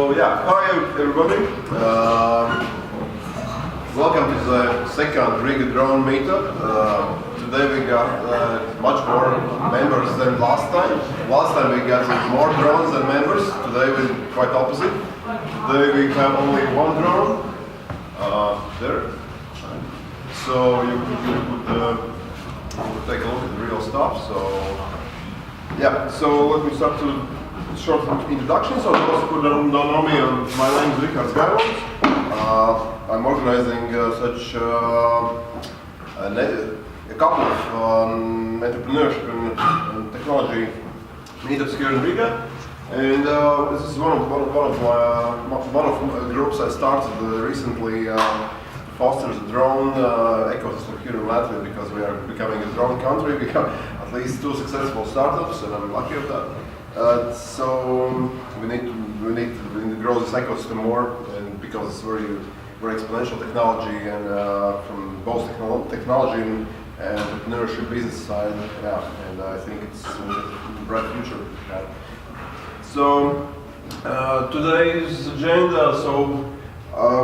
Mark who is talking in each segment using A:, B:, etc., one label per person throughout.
A: Hi everybody. Welcome to the second Riga drone meetup. Today we got much more members than last time. Last time we got more drones than members. Today we're quite opposite. Today we have only one drone there. So you could take a look at the real stuff. So let me start to short introduction. So those who don't know me, my name is Riga. I'm organizing such a couple of entrepreneurship and technology meetups here in Riga, and this is one of groups I started recently to foster the drone ecosystem here in Latvia, because we are becoming a drone country. We have at least 2 successful startups, and I'm lucky of that. So we need to grow this ecosystem more, and because it's very exponential technology, and from both technology and entrepreneurship business side, and I think it's a bright future. So today's agenda. So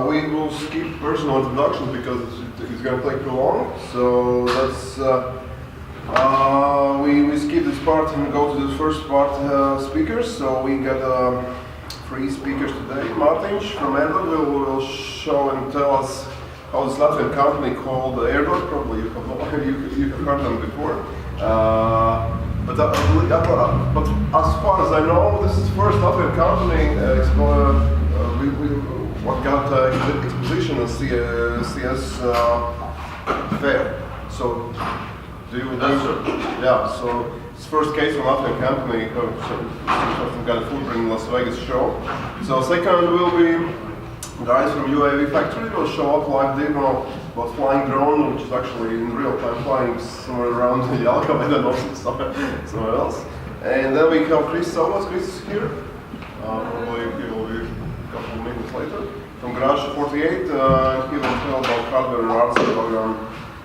A: we will skip personal introductions because it's going to take too long. So let's. We skip this part and go to the first part, speakers. So we got 3 speakers today. Martin from Airdot will show and tell us how this Latvian company called Airdot. Probably you have heard them before. But as far as I know, this is the first Latvian company what got exposition at CS fair. So. So it's first case from Latvian company, some kind of footprint in Las Vegas show. So second will be guys from UAV factory will show up live demo about flying drone, which is actually in real time flying somewhere around Yalka, I don't know, somewhere else. And then we have Chris Somas. Chris is here. Probably he will be a couple of minutes later. From Garage 48, he will tell about hardware and hardware program.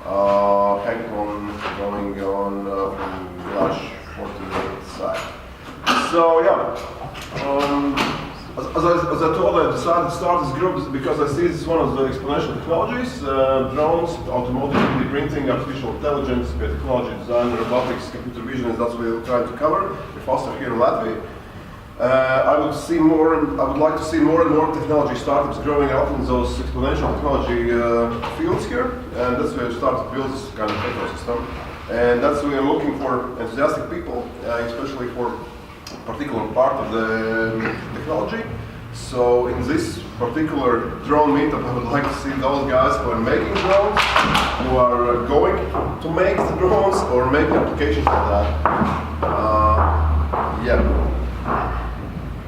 A: Hackathon going on from Garage 48 side. So as I told, I decided to start this group because I see this is one of the exponential technologies: drones, automotive 3D printing, artificial intelligence, technology design, robotics, computer vision. Is that's what we're trying to cover. We're faster here in Latvia. I would like to see more and more technology startups growing up in those exponential technology fields here, and that's where we start to build this kind of ecosystem. And that's why we are looking for enthusiastic people, especially for a particular part of the technology. So in this particular drone meetup, I would like to see those guys who are making drones, who are going to make the drones, or making applications for that.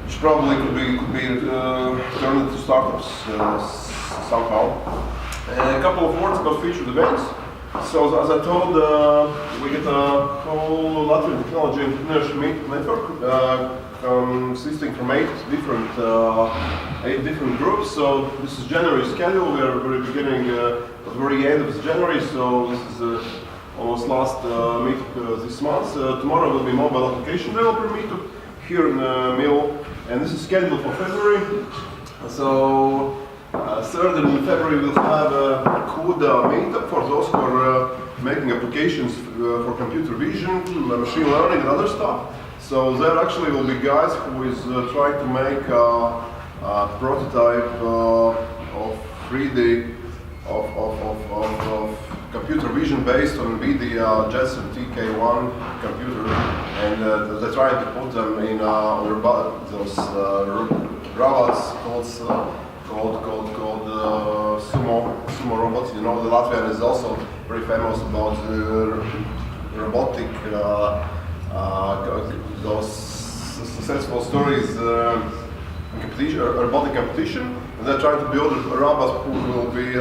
A: Which probably could be turned into startups somehow. And a couple of words about featured events. So as I told, we get a whole Latvian technology entrepreneurship network consisting from 8 different groups. So this is January schedule. We are very beginning at the very end of January. So this is almost last meetup this month. Tomorrow will be mobile application developer meetup here in Mill. And this is scheduled for February. So 3rd of February we'll have a CUDA meetup for those who are making applications for computer vision, machine learning, and other stuff. So there actually will be guys who is trying to make a prototype of 3D of computer vision based on NVIDIA Jetson TK1 computer, and they're trying to put them in those robots called sumo robots. You know, the Latvian is also very famous about robotic those successful stories competition, robotic competition, and they're trying to build a robot who will be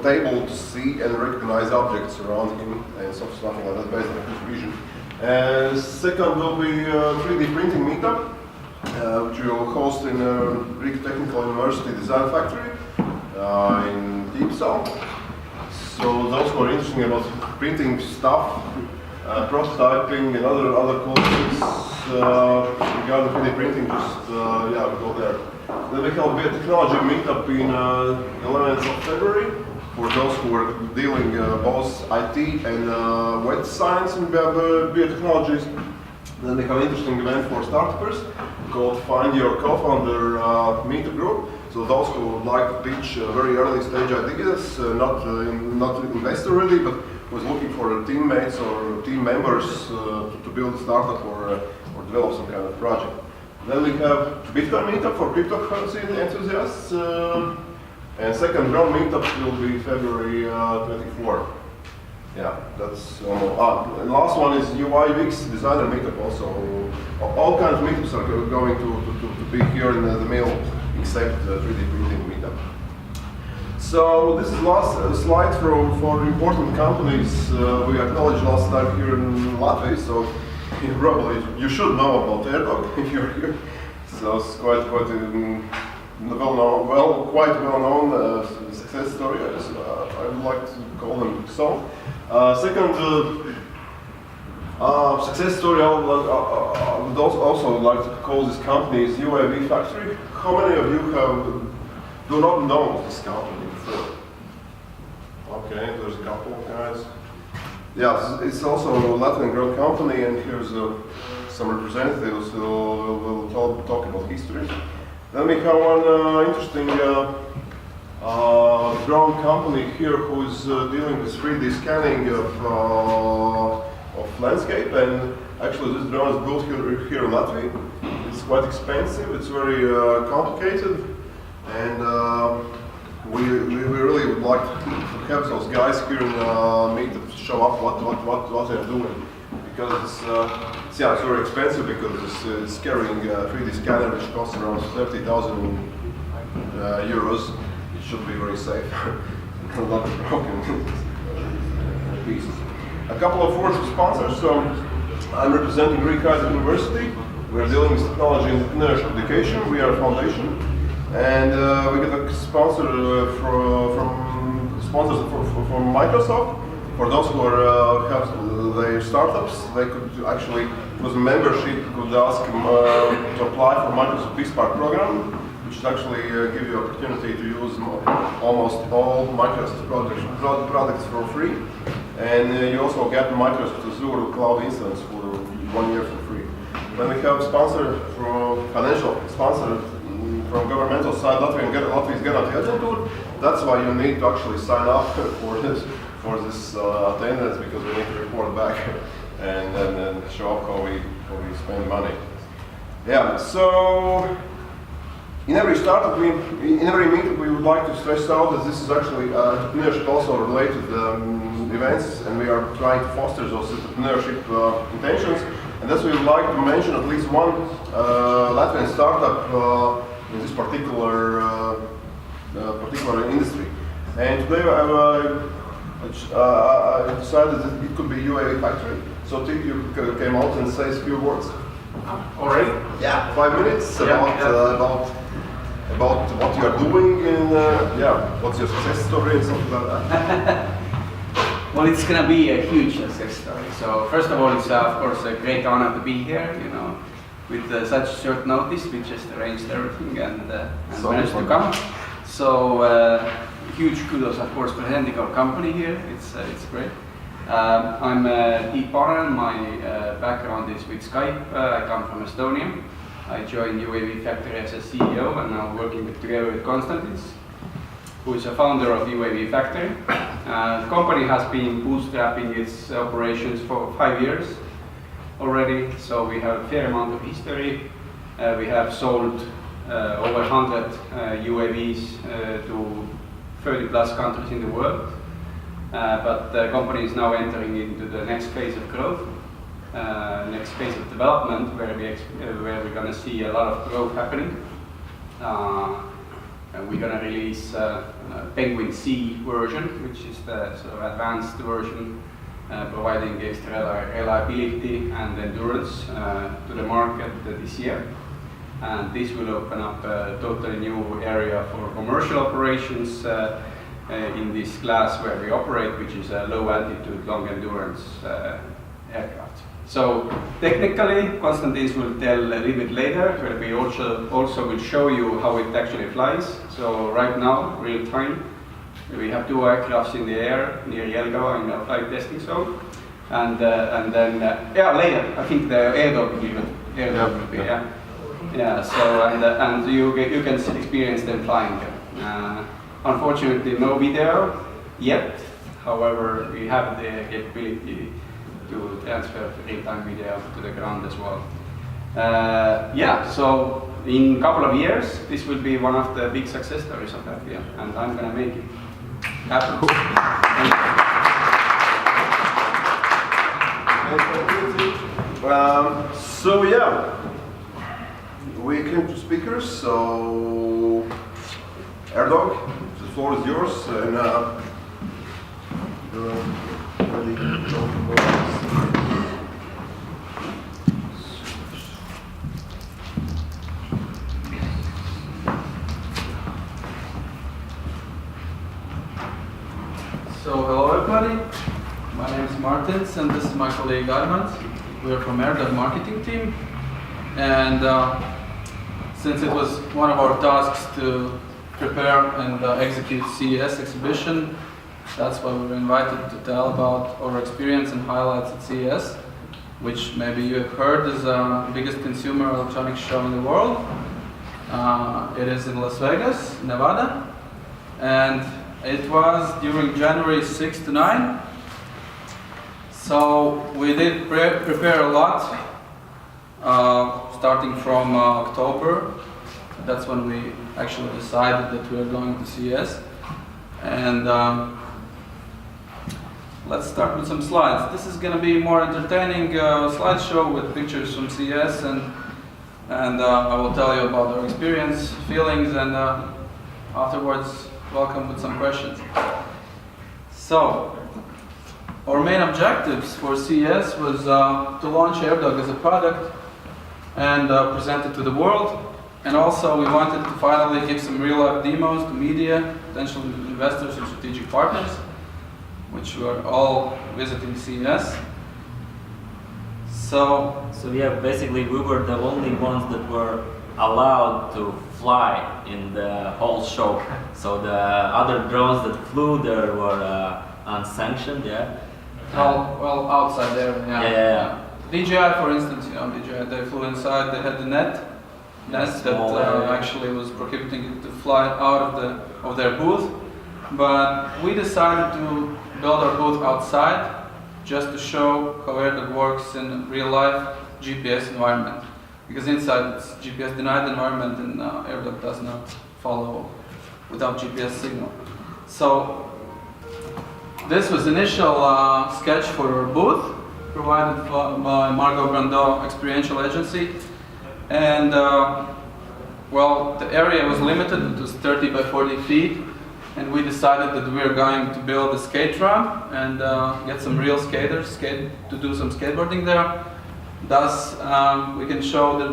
A: able to see and recognize objects around him, and something like that based on computer vision. And second will be 3D printing meetup, which we will host in Riga Technical University Design Factory in Deepsal. So those who are interested about printing stuff, prototyping and other cool things, regarding 3D printing, just yeah, we go there. Then we have a technology meetup in 11th of February for those who are dealing both IT and web science and biotechnologies. Then we have an interesting event for startups called Find Your Co-Founder Meetup Group. So those who would like to pitch very early stage ideas, not investor really, but who is looking for teammates or team members to build a startup or develop some kind of project. Then we have Bitcoin Meetup for cryptocurrency enthusiasts, and second round meetup will be February 24. Yeah, that's and last one is UI UX designer meetup also. All kinds of meetups are going to be here in the middle, except 3D printing meetup. So this is last slide for important companies we acknowledged last time here in Latvia. So you should know about Airdog if you're here. So it's quite quite well known success story. I would like to call them so. Second success story I would also like to call this company is UAV Factory. How many of you do not know this company before? Okay, there's a couple of guys. Yeah, it's also a Latvian grown company, and here's some representatives who will talk about history. Then we have one interesting drone company here who is dealing with 3D scanning of landscape, and actually this drone is built here in Latvia. It's quite expensive, it's very complicated, and we really would like to have those guys here in Meetup to show up what they're doing, because it's very expensive, because it's carrying a 3D scanner which costs around 30,000 euros. It should be very safe, not broken pieces. A couple of words of sponsors. So I'm representing Riga University. We're dealing with technology and entrepreneurship education. We are a foundation, and we get a sponsor from sponsors from Microsoft. For those who are have their startups, they could actually, with membership, could ask to apply for Microsoft B-Spark program, which is actually give you opportunity to use almost all Microsoft products for free, and you also get Microsoft Azure cloud instance for 1 year for free. Then we have sponsor from financial sponsor from governmental side. Latvia is getting tour. That's why you need to actually sign up for this attendance, because we need to report back and show up how we spend money. Yeah. So in every startup, in every meetup, we would like to stress out that this is actually entrepreneurship also related events, and we are trying to foster those entrepreneurship intentions. And thus we would like to mention at least one Latvian startup in this particular industry. And today I decided that it could be UAV Factory. So Tim, you came out and say a few words.
B: Already?
A: Yeah, 5 minutes about what you are doing, and what's your success story and something like that.
B: Well, it's going to be a huge success story. So first of all, it's of course a great honor to be here. With such short notice, we just arranged everything and managed to come. So huge kudos, of course, presenting our company here. It's great. I'm Tiit Parel. My background is with Skype. I come from Estonia. I joined UAV Factory as a CEO, and now working together with Konstantin, who is a founder of UAV Factory. The company has been bootstrapping its operations for 5 years already, so we have a fair amount of history. We have sold over 100 UAVs to 30 plus countries in the world. But the company is now entering into the next phase of growth, next phase of development, where we're going to see a lot of growth happening. We're going to release Penguin C version, which is the sort of advanced version, providing extra reliability and endurance to the market this year. And this will open up a totally new area for commercial operations in this class where we operate, which is a low altitude, long endurance aircraft. So technically, Konstantin will tell a little bit later, where we also will show you how it actually flies. So right now, real time, we have 2 aircrafts in the air near Jelgava in a flight testing zone. And then, later, I think the airdrop will be, yeah. So, and you can experience them flying. Unfortunately, no video yet. However, we have the capability to transfer real-time video to the ground as well. So in a couple of years, this will be one of the big success stories of Latvia, and I'm gonna make it happen.
A: We came to speakers, so Erdog, the floor is yours, and
C: So hello everybody, my name is Martins and this is my colleague Armand. We're from Erdog marketing team, and since it was one of our tasks to prepare and execute CES exhibition, that's why we were invited to tell about our experience and highlights at CES, which maybe you have heard is the biggest consumer electronics show in the world. It is in Las Vegas, Nevada, and it was during January 6 to 9. So we did prepare a lot, starting from October. That's when we actually decided that we were going to CES. And let's start with some slides. This is going to be more entertaining slideshow with pictures from CES, and I will tell you about our experience, feelings, and afterwards welcome with some questions. So, our main objectives for CES was to launch Erdog as a product and present it to the world. And also we wanted to finally give some real-life demos to media, potential investors and strategic partners, which were all visiting CES. So
D: yeah, basically we were the only ones that were allowed to fly in the whole show. So the other drones that flew there were unsanctioned, yeah.
C: Well, outside there, yeah.
D: Yeah.
C: DJI, for instance, DJI, they flew inside. They had the net that actually was prohibiting it to fly out of their booth. But we decided to build our booth outside, just to show how Erdog works in real life GPS environment. Because inside it's GPS denied environment, and Erdog does not follow without GPS signal. So this was initial sketch for our booth, provided by Margot Brando Experiential Agency. And well, the area was limited. It was 30 by 40 feet. And we decided that we were going to build a skate ramp and get some real skaters to do some skateboarding there. Thus, we can show the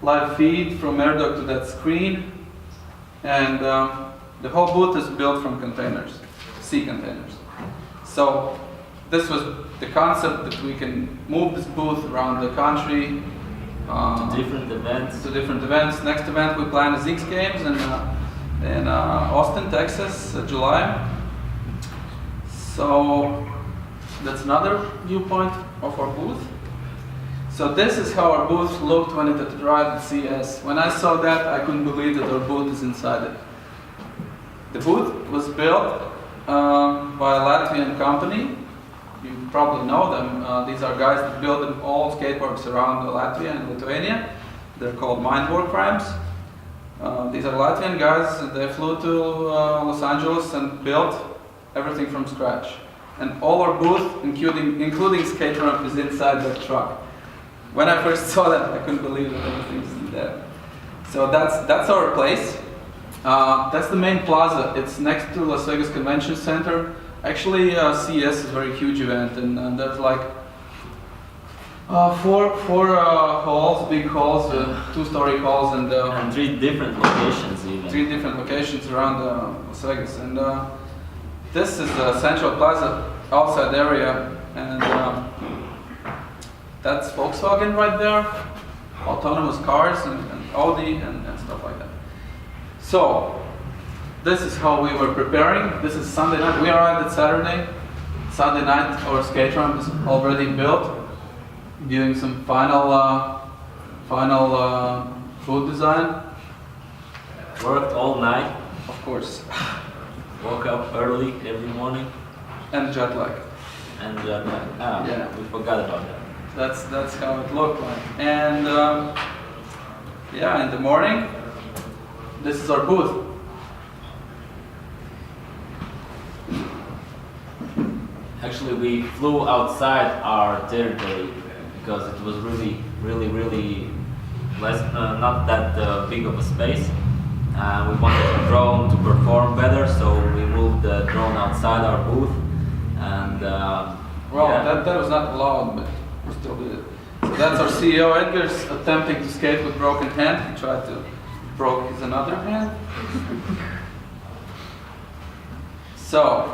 C: live feed from Erdog to that screen. And the whole booth is built from containers, sea containers. So this was the concept, that we can move this booth around the country
D: to different events.
C: Next event we plan is X Games in Austin, Texas, July. So that's another viewpoint of our booth. So this is how our booth looked when it arrived at CES. When I saw that, I couldn't believe that our booth is inside it. The booth was built by a Latvian company. You probably know them. These are guys that build all skateparks around Latvia and Lithuania. They're called Mindwork Ramps. These are Latvian guys, and they flew to Los Angeles and built everything from scratch. And all our booth, including skate ramp, is inside that truck. When I first saw that, I couldn't believe that everything's in there. So that's our place. That's the main plaza. It's next to Las Vegas Convention Center. Actually, CES is a very huge event, and there's like four halls, big halls, 2-story halls, and
D: 3 different locations even.
C: 3 different locations around Las Vegas. And this is the Central Plaza outside area, and That's Volkswagen right there, autonomous cars and Audi and stuff like that. So, this is how we were preparing. This is Sunday night. We arrived at Saturday. Sunday night, our skate ramp is already built. Doing some final food design.
D: Worked all night,
C: Of course.
D: woke up early every morning,
C: And jet lag.
D: and
C: Yeah.
D: we forgot about that.
C: That's how it looked like. And yeah, in the morning, this is our booth.
D: Actually, we flew outside our territory because it was really less, not that big of a space. We wanted the drone to perform better, so we moved the drone outside our booth. And
C: Well,
D: yeah.
C: that was not allowed, but we still did it. So that's our CEO Edgar's attempting to skate with broken hand. He tried to broke his another hand. So,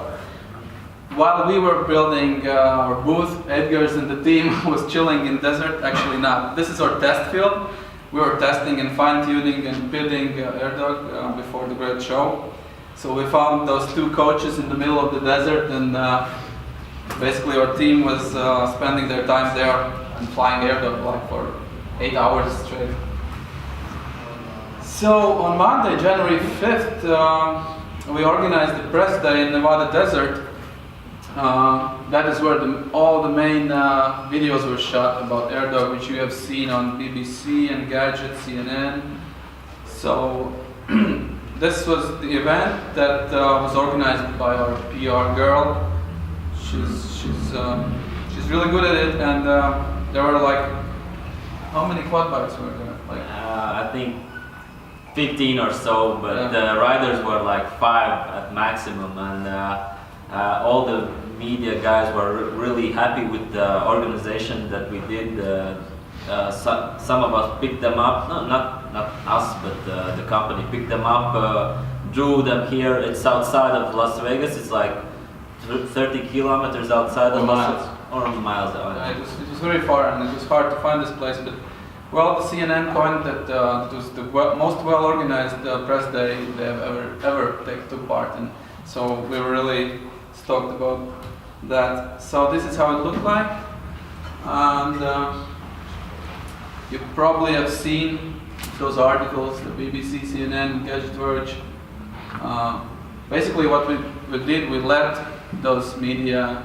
C: while we were building our booth, Edgar's and the team was chilling in desert. Actually not. This is our test field. We were testing and fine-tuning and building AirDog before the great show. So we found those two coaches in the middle of the desert, and basically our team was spending their time there and flying AirDog like for 8 hours straight. So on Monday, January 5th, we organized the press day in Nevada desert. That is where all the main videos were shot about AirDog, which you have seen on BBC and Gadget, CNN. So this was the event that was organized by our PR girl. She's really good at it, and there were like, how many quad bikes were there? Like
D: I think 15 or so, but the riders were like 5 at maximum, and all the media guys were really happy with the organization that we did. Some of us picked them up, no, not us, but the company picked them up, drew them here. It's outside of Las Vegas. It's like 30 kilometers outside of
C: miles.
D: Or miles out.
C: it was very far, and it was hard to find this place. But well, the CNN coined that it was the most well-organized press day they have ever took part in. So we were really stoked about that. So this is how it looked like, and you probably have seen those articles, the BBC, CNN, Gadget Verge. Basically, what we did, we let those media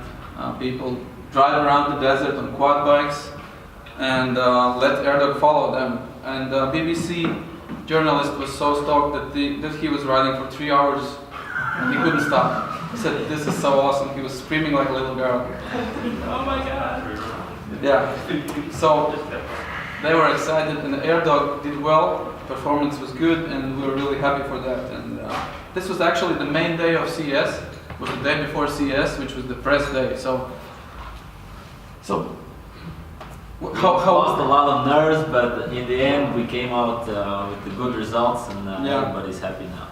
C: people drive around the desert on quad bikes and let AirDog follow them. And the BBC journalist was so stoked that he was riding for 3 hours and he couldn't stop. He said, "This is so awesome." He was screaming like a little girl.
D: Oh my god!
C: Yeah. So they were excited, and the AirDog did well. Performance was good, and we were really happy for that. And this was actually the main day of CES. It was the day before CES, which was the press day. So
D: How lost a lot of nerves, but in the end we came out with the good results, and everybody's happy now.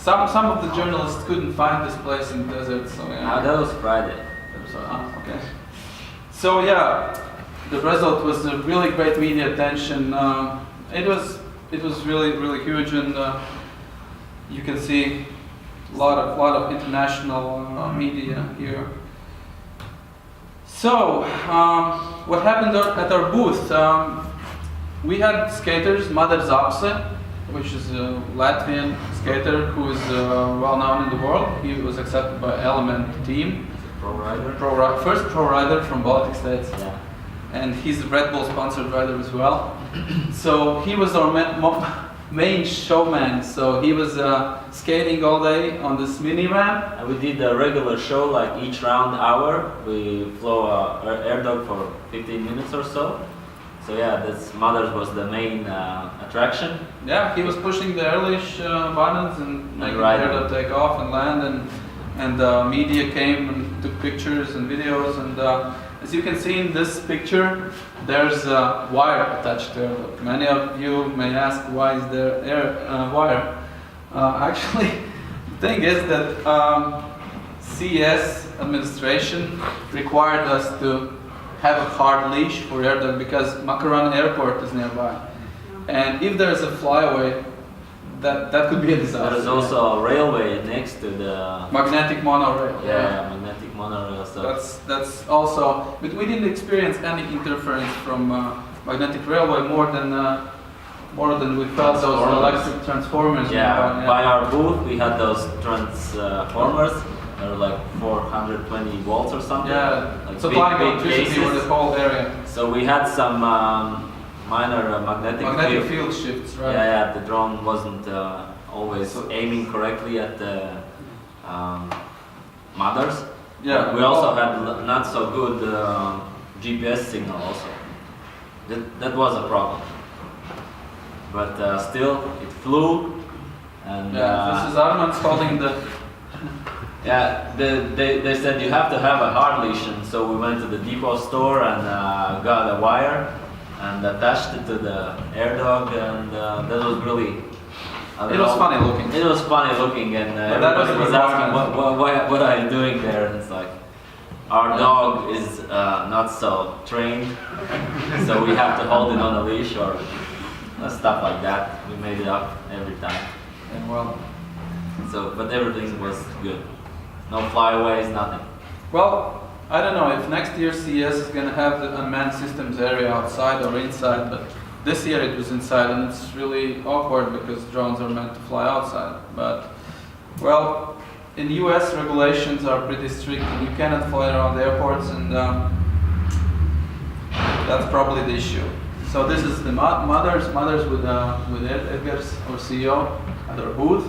C: some of the journalists couldn't find this place in the desert, so yeah.
D: That was Friday.
C: Okay. So yeah, the result was a really great media attention. It was really huge, and you can see a lot of international media here. So what happened at our booth? We had skaters, Madar Zapse, which is a Latvian skater who is well known in the world. He was accepted by Element team.
D: Pro rider.
C: First pro rider from Baltic States.
D: Yeah.
C: And he's a Red Bull sponsored rider as well. So he was our main showman. So he was skating all day on this mini ramp.
D: And we did a regular show, like each round hour. We flew AirDog for 15 minutes or so. So yeah, this Mothers was the main attraction.
C: Yeah, he was pushing the airlish buttons and making the AirDog take off and land, and media came and took pictures and videos. And as you can see in this picture, there's a wire attached to it. Many of you may ask, why is there wire? Actually, the thing is that CES administration required us to have a hard leash for AirDog because Makaran Airport is nearby. And if there's a flyaway, that could be a disaster.
D: There is also a railway next to the
C: Magnetic monorail.
D: yeah, magnetic monorail. So
C: That's also, but we didn't experience any interference from magnetic railway more than we felt those
D: Transformers.
C: electric transformers.
D: yeah, by our booth we had those transformers. They're like 420 volts or something.
C: Yeah,
D: like
C: supplying
D: big
C: electricity for the
D: cases.
C: whole area.
D: So we had some minor magnetic
C: Field shifts, right?
D: Yeah, the drone wasn't always aiming correctly at the mothers.
C: Yeah.
D: We also had not so good GPS signal also. That was a problem. But still, it flew. And
C: Yeah, this is Arman's holding the.
D: yeah, they said you have to have a hard leash, and so we went to the depot store and got a wire and attached it to the AirDog, and that was really.
C: It was funny looking.
D: It was funny looking, and
C: that was
D: everybody was asking, what are you doing there? And it's like, our dog is not so trained, so we have to hold it on a leash or stuff like that. We made it up every time.
C: And well,
D: So, but everything was good. No flyaways, nothing.
C: well, I don't know if next year CES is going to have the unmanned systems area outside or inside, but this year it was inside, and it's really awkward because drones are meant to fly outside. But, well, in US regulations are pretty strict, and you cannot fly around airports, and that's probably the issue. So this is the mothers with Edgar's, our CEO, at our booth.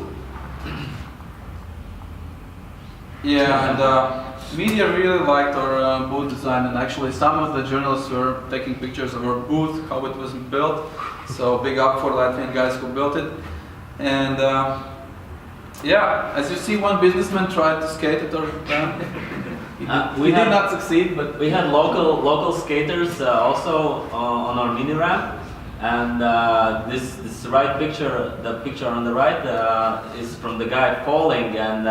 C: Yeah, and media really liked our booth design, and actually some of the journalists were taking pictures of our booth, how it was built. So big up for Latvian guys who built it. And yeah, as you see, one businessman tried to skate it, or he did not succeed, but
D: We had local skaters also on our mini ramp, and this right picture, the picture on the right, is from the guy falling, and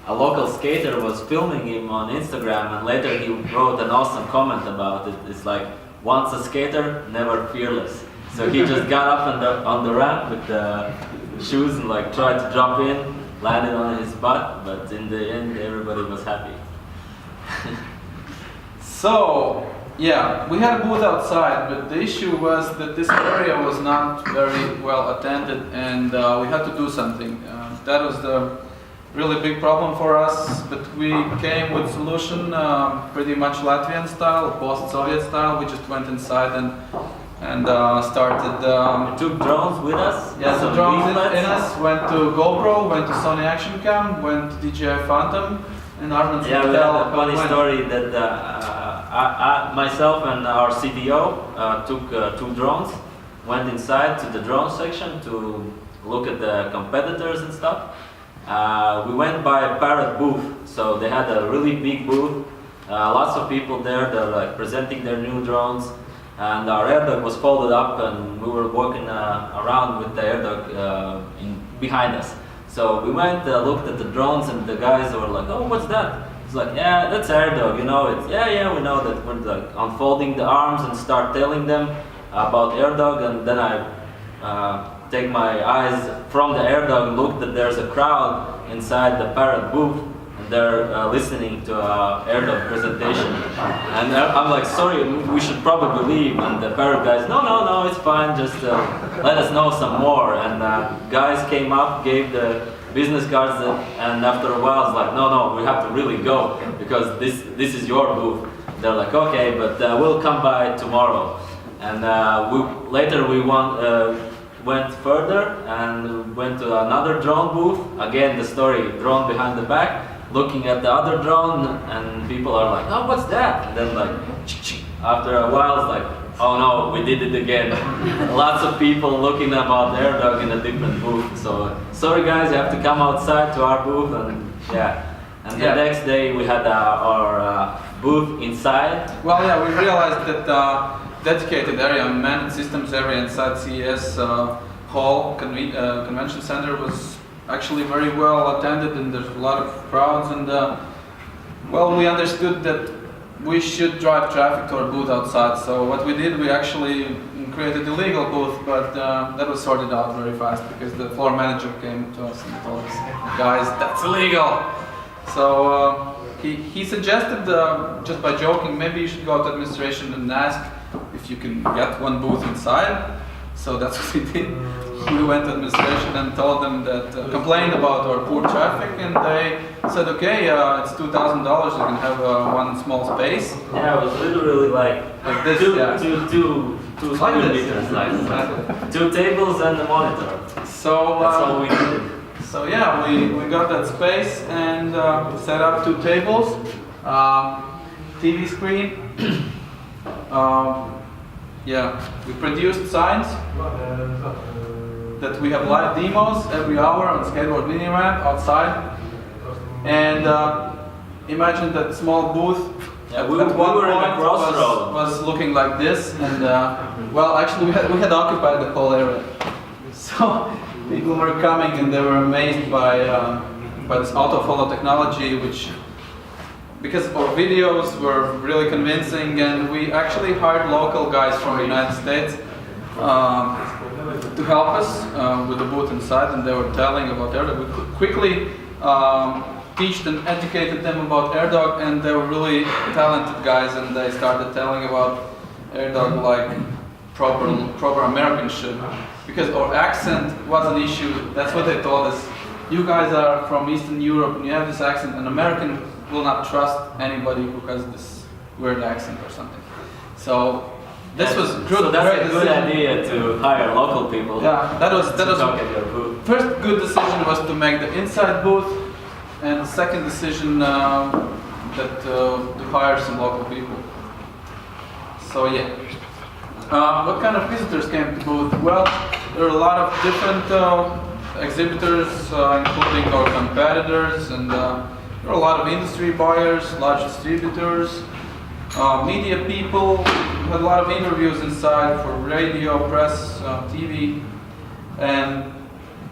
D: a local skater was filming him on Instagram, and later he wrote an awesome comment about it. It's like, once a skater, never fearless. So he just got up on the ramp with the shoes and like tried to jump in, landed on his butt, but in the end everybody was happy.
C: so yeah, we had a booth outside, but the issue was that this area was not very well attended, and we had to do something. That was the really big problem for us, but we came with solution, pretty much Latvian style, post-Soviet style. We just went inside and started.
D: We took drones with us.
C: Yeah, so
D: some
C: drones in
D: leaflets.
C: us, went to GoPro, went to Sony Action Cam, went to DJI Phantom, and Arman's
D: Yeah, we had
C: Hotel.
D: a funny
C: went.
D: story that myself and our CTO took 2 drones, went inside to the drone section to look at the competitors and stuff. We went by Parrot booth, so they had a really big booth, lots of people there, they're like presenting their new drones, and our AirDog was folded up, and we were walking around with the AirDog behind us. So we went, looked at the drones, and the guys were like, "Oh, what's that?" It's like, "Yeah, that's AirDog, you know." It's yeah, we know that. We're like unfolding the arms and start telling them about AirDog, and then I take my eyes from the AirDog, look that there's a crowd inside the Parrot booth, and they're listening to AirDog presentation. And I'm like, "Sorry, we should probably leave." And the Parrot guys, no, it's fine, just let us know some more. And guys came up, gave the business cards, and after a while it's like, no, we have to really go, because this is your booth. They're like, "Okay, but we'll come by tomorrow." And later we went further and went to another drone booth. Again, the story, drone behind the back, looking at the other drone, and people are like, "Oh, what's that?" And then like, after a while, it's like, "Oh no, we did it again." Lots of people looking about AirDog in a different booth. So sorry guys, you have to come outside to our booth, and yeah. And the next day we had our booth inside.
C: Well, yeah, we realized that dedicated area, manned systems area inside CES hall, convention center, was actually very well attended, and there's a lot of crowds, and well, we understood that we should drive traffic to our booth outside. So what we did, we actually created a legal booth, but that was sorted out very fast because the floor manager came to us and told us, guys, that's illegal. So he suggested, just by joking, maybe you should go to administration and ask if you can get one booth inside. So that's what we did. We went to administration and told them that, complained about our poor traffic, and they said, okay, it's $2,000, you can have one small space.
D: Yeah, it was literally like
C: this,
D: two
C: yeah.
D: two
C: Like this.
D: meters, like 2 tables and a monitor.
C: So
D: That's all we did.
C: So yeah, we got that space and set up 2 tables, TV screen. Yeah, we produced signs that we have live demos every hour on skateboard mini ramp outside. And imagine that small booth.
D: Yeah,
C: at
D: we
C: one
D: were in a
C: point
D: crossroad.
C: was looking like this, and well, actually we had occupied the whole area. So people were coming and they were amazed by this auto-follow technology, which, because our videos were really convincing, and we actually hired local guys from the United States to help us with the booth inside, and they were telling about AirDog. We quickly taught and educated them about AirDog, and they were really talented guys, and they started telling about AirDog like proper Americans should, because our accent was an issue. That's what they told us. You guys are from Eastern Europe and you have this accent, an American will not trust anybody who has this weird accent or something. So this was good.
D: So that's
C: great
D: a good
C: decision.
D: idea to hire local people.
C: Yeah, that was
D: to talk at your booth.
C: first good decision was to make the inside booth, and the second decision to hire some local people. So yeah. What kind of visitors came to booth? Well, there are a lot of different exhibitors, including our competitors, and there are a lot of industry buyers, large distributors, media people. We had a lot of interviews inside for radio, press, TV, and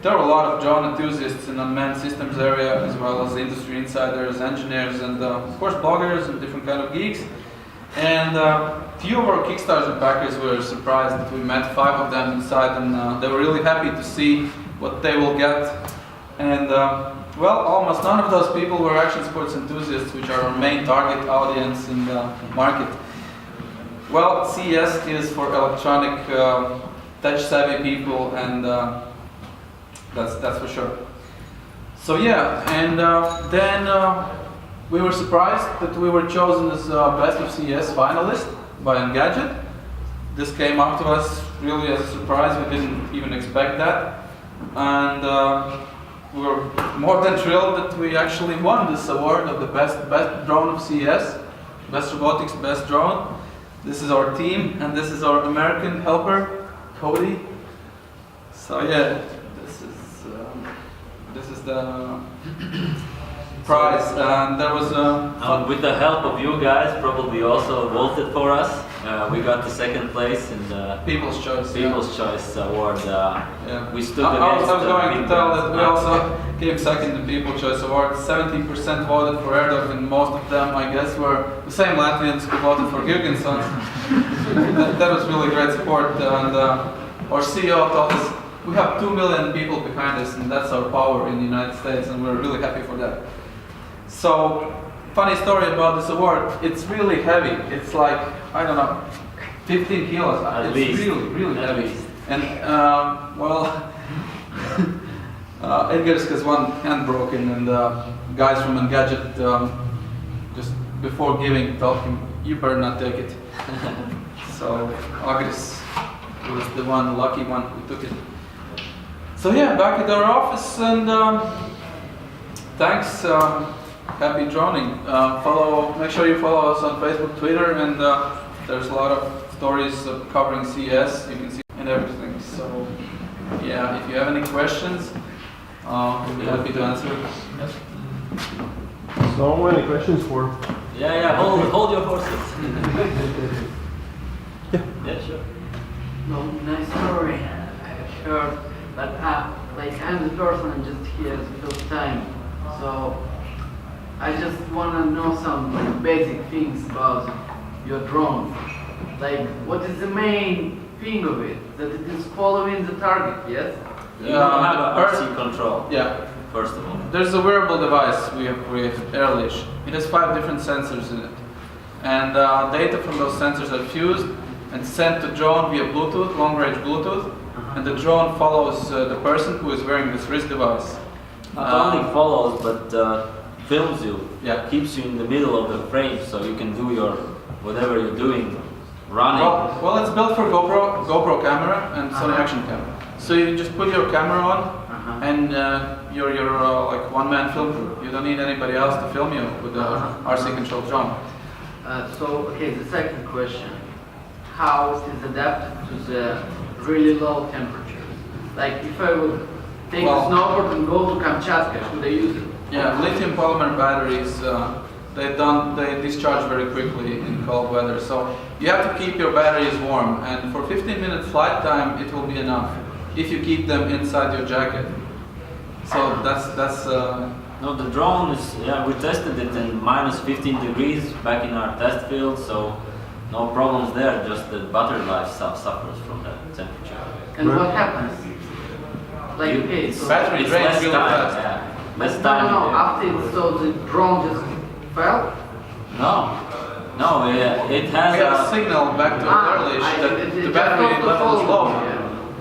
C: there are a lot of drone enthusiasts in the unmanned systems area, as well as industry insiders, engineers, and of course bloggers and different kind of geeks. And few of our Kickstarters and backers were surprised that we met 5 of them inside, and they were really happy to see what they will get. And well, almost none of those people were action sports enthusiasts, which are our main target audience in the market. Well, CES is for electronic, touch-savvy people, and that's for sure. So yeah, and then we were surprised that we were chosen as Best of CES finalist by Engadget. This came up to us really as a surprise. We didn't even expect that, and we were more than thrilled that we actually won this award of the best drone of CES, best robotics, best drone. This is our team, and this is our American helper, Cody. So yeah, this is the prize, and there was
D: With the help of you guys, probably also voted for us. We got the 2nd place in the
C: People's Choice.
D: People's Choice Award.
C: Yeah.
D: We stood
C: I
D: against
C: was going to tell that we
D: brands.
C: also came second in the People's Choice Award. 70% voted for AirDog, and most of them, I guess, were the same Latvians who voted for Girgensons. that was really great support, and our CEO told us we have 2 million people behind us, and that's our power in the United States, and we're really happy for that. So, funny story about this award, it's really heavy. It's like, I don't know, 15 kilos.
D: At
C: it's
D: least.
C: really
D: At
C: heavy.
D: least.
C: And, well, Edgar's has one hand broken, and guys from Engadget just before giving told him, you better not take it. So, Agris was the lucky one who took it. So yeah, back at our office, and thanks. Happy droning. Make sure you follow us on Facebook, Twitter, and there's a lot of stories covering CES. You can see and everything. So yeah, if you have any questions, we'll be happy to answer.
A: So many questions for.
D: Yeah, hold your horses. Yeah, sure.
E: No, nice story. Sure, but like I'm the person just here the first time, so I just want to know some basic things about your drone. Like, what is the main thing of it? That it is following the target, yes?
D: You don't have a
C: first-
D: RC control,
C: Yeah.
D: first of all.
C: There's a wearable device we have created, Airleash. It has 5 different sensors in it. And data from those sensors are fused and sent to drone via Bluetooth, long-range Bluetooth. And the drone follows the person who is wearing this wrist device.
D: Not only follows, but films you.
C: Yeah.
D: Keeps you in the middle of the frame, so you can do your whatever you're doing, running.
C: Well, it's built for GoPro camera and Sony
E: Uh-huh.
C: action camera. So you just put your camera on,
E: Uh-huh.
C: and you're like one-man film crew. You don't need anybody else to film you with the RC controlled drone.
E: Okay, the second question. How it is adapted to the really low temperatures? Like, if I would take
C: Well-
E: a snowboard and go to Kamchatka, should I use it?
C: Yeah, lithium polymer batteries, they discharge very quickly in cold weather. So you have to keep your batteries warm, and for 15-minute flight time, it will be enough if you keep them inside your jacket. So that's
D: No, the drone is, yeah, we tested it in minus 15 degrees back in our test field, so no problems there, just the battery life suffers from that temperature.
E: And what happens? Like,
D: You-
E: okay,
D: it's
E: so...
C: Battery
D: it's
C: drains
D: less
C: really
D: time,
C: fast.
D: yeah. Less
E: No,
D: time.
E: no,
D: yeah.
E: after it, so the drone just fell?
D: No, it has
C: we have a
D: a,
C: signal back to Airleash that the battery level is low.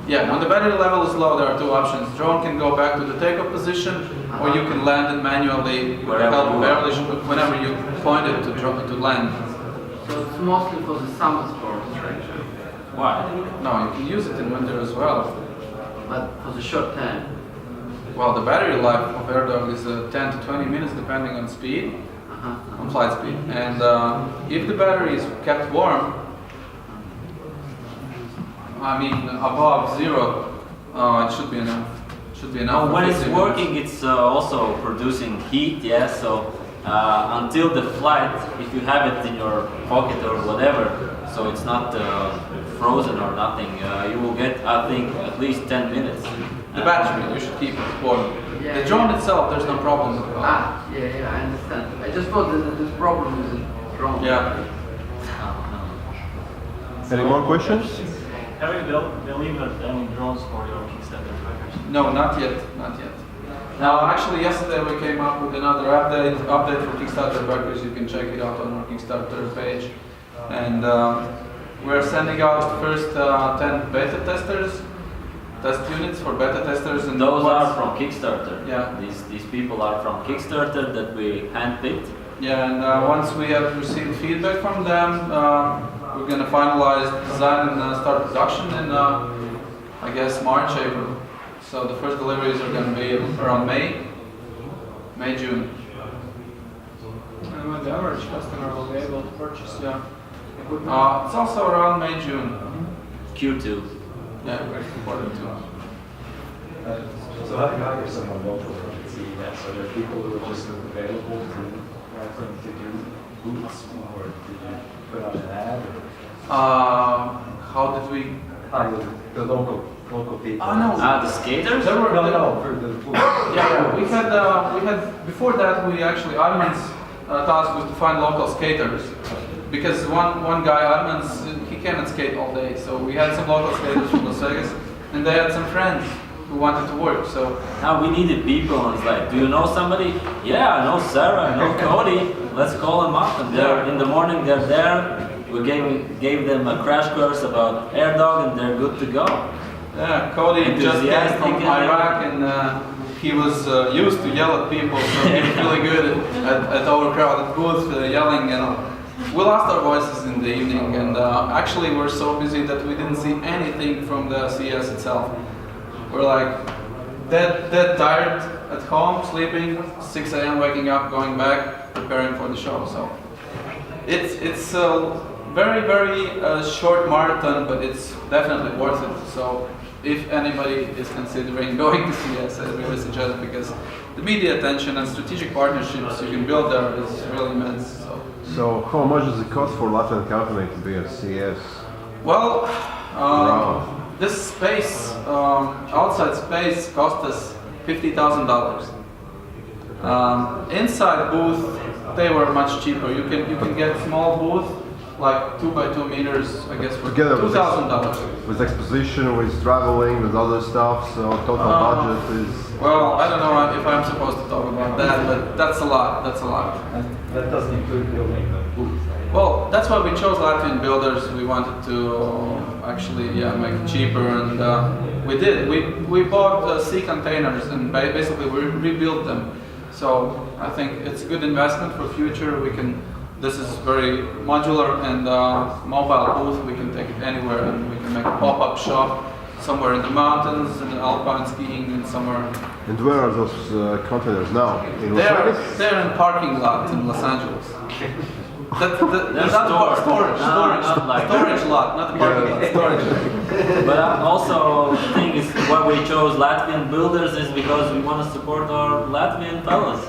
C: Yeah, when the battery level is low, there are 2 options. Drone can go back to the takeoff position, or you can land it manually with the
D: Wherever
C: help of
D: you want.
C: Airleash whenever you point it to land.
E: So it's mostly for the summer sports, right?
D: why?
C: No, you can use it in winter as well.
E: But for the short time.
C: Well, the battery life of AirDog is 10 to 20 minutes depending on speed,
E: Uh-huh.
C: on flight speed. And if the battery is kept warm, I mean above 0, it should be enough. Should be enough. for
D: When it's
C: 15 minutes.
D: working, it's also producing heat, yeah, so until the flight, if you have it in your pocket or whatever, so it's not frozen or nothing, you will get, I think, at least 10 minutes.
C: The battery, you should keep it warm.
E: Yeah,
C: The drone
E: yeah.
C: itself, there's no problem with it.
E: Yeah, I understand. I just thought that this problem is a drone.
C: Yeah.
A: Any more questions?
F: Have you delivered any drones for your Kickstarter backers?
C: No, not yet, not yet. Now, actually, yesterday we came up with another update for Kickstarter backers. You can check it out on our Kickstarter page. And we're sending out the first 10 beta test units for beta testers. And
D: Those
C: once-
D: are from Kickstarter.
C: Yeah.
D: These people are from Kickstarter that we handpicked.
C: Yeah, and once we have received feedback from them, we're going to finalize design and start production in, I guess, March, April. So the first deliveries are going to be around May, June. And when the average customer will be able to purchase, it's also around May, June.
D: Q2.
C: Yeah, very important too.
G: So how do you hire someone local from CES? Are there people who are just available to do booths, or did you put out an ad?
C: How did we?
G: Hire the local people.
C: Oh, no.
D: The skaters?
C: There were,
G: No, for the booth.
C: Yeah, we had before that we actually Armin's task was to find local skaters because one guy Armin's he cannot skate all day, so we had some local skaters from Las Vegas, and they had some friends who wanted to work. So
D: Now we needed people, and it's like, do you know somebody? Yeah, I know Sarah, I know Cody. Let's call them up, and they're in the morning. They're there. We gave them a crash course about AirDog, and they're good to go.
C: yeah, Cody just came
D: Enthusiastic
C: from
D: and
C: Iraq, and he was used to yell at people, so he was really good at overcrowded booths, yelling, and we lost our voices in the evening, and actually we're so busy that we didn't see anything from the CES itself. We're like dead tired at home, sleeping, 6 a.m. waking up, going back, preparing for the show. So it's a very short marathon, but it's definitely worth it. So if anybody is considering going to CES, I really suggest, because the media attention and strategic partnerships you can build there is really immense.
A: So how much does it cost for Latvian company to be at CES?
C: Well,
A: Wow.
C: this space, outside space, cost us $50,000. Inside booth, they were much cheaper. You can get small booth, like 2 by 2 meters, I guess, for
A: Together with
C: $2,000.
A: With exposition, with traveling, with other stuff, so total budget is...
C: Well, I don't know if I'm supposed to talk about that, but that's a lot. That's a lot.
G: And that doesn't include building the booth.
C: Well, that's why we chose Latvian builders. We wanted to actually make it cheaper, and we did. We bought sea containers and basically we rebuilt them. So I think it's a good investment for future. This is very modular and mobile booth. We can take it anywhere, and we can make a pop-up shop somewhere in the mountains, in the alpine skiing, and somewhere.
A: And where are those containers now? In Las Vegas?
C: They're in parking lot in Los Angeles. That's not storage lot, not the parking lot, storage.
D: But also the thing is why we chose Latvian builders is because we want to support our Latvian fellows.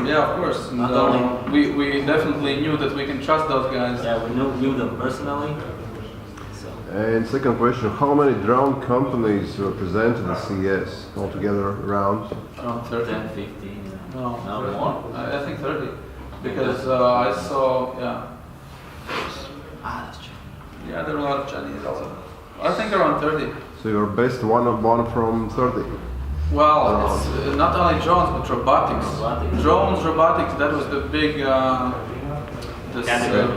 C: Yeah, of course. And,
D: Not only-
C: we definitely knew that we can trust those guys.
D: Yeah, we knew them personally. So
A: And second question, how many drone companies represented the CES altogether around?
C: Around 30.
D: 10, 15.
C: No,
D: No, more.
C: I think 30. Because I saw,
D: That's true.
C: there were a lot of Chinese also. I think around 30.
A: So you're best one from 30.
C: Well, it's not only drones, but robotics.
D: Robotics.
C: Drones, robotics, that was the big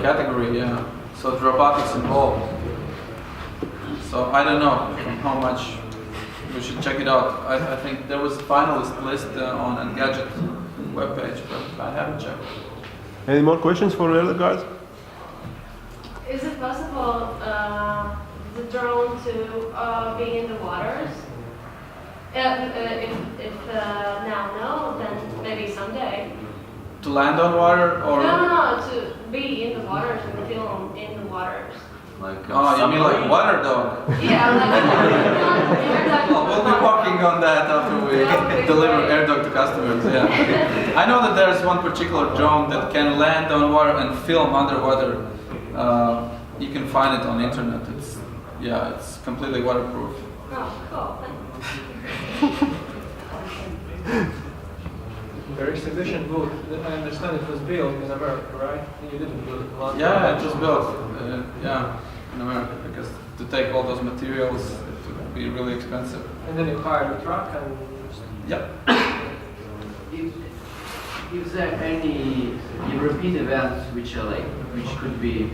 C: category, yeah. So the robotics involved. So I don't know how much, we should check it out. I think there was a finalist list on Engadget webpage, but I haven't checked.
A: Any more questions for the other guys?
H: Is it possible the drone to be in the waters? If now no, then maybe someday.
C: To land on water or?
H: No, to be in the waters and film in the waters.
D: Like
C: Oh, you mean like water dog?
H: Yeah,
C: Well, we'll be working on that after we deliver AirDog to customers, yeah. I know that there's one particular drone that can land on water and film underwater. You can find it on the internet. It's completely waterproof.
H: Oh, cool.
F: Their exhibition booth, I understand it was built in America, right? You didn't build it in London.
C: Yeah, it was built, in America, because to take all those materials, it would be really expensive.
F: And then you hired a truck and...
C: Yep.
E: Is there any European events which could be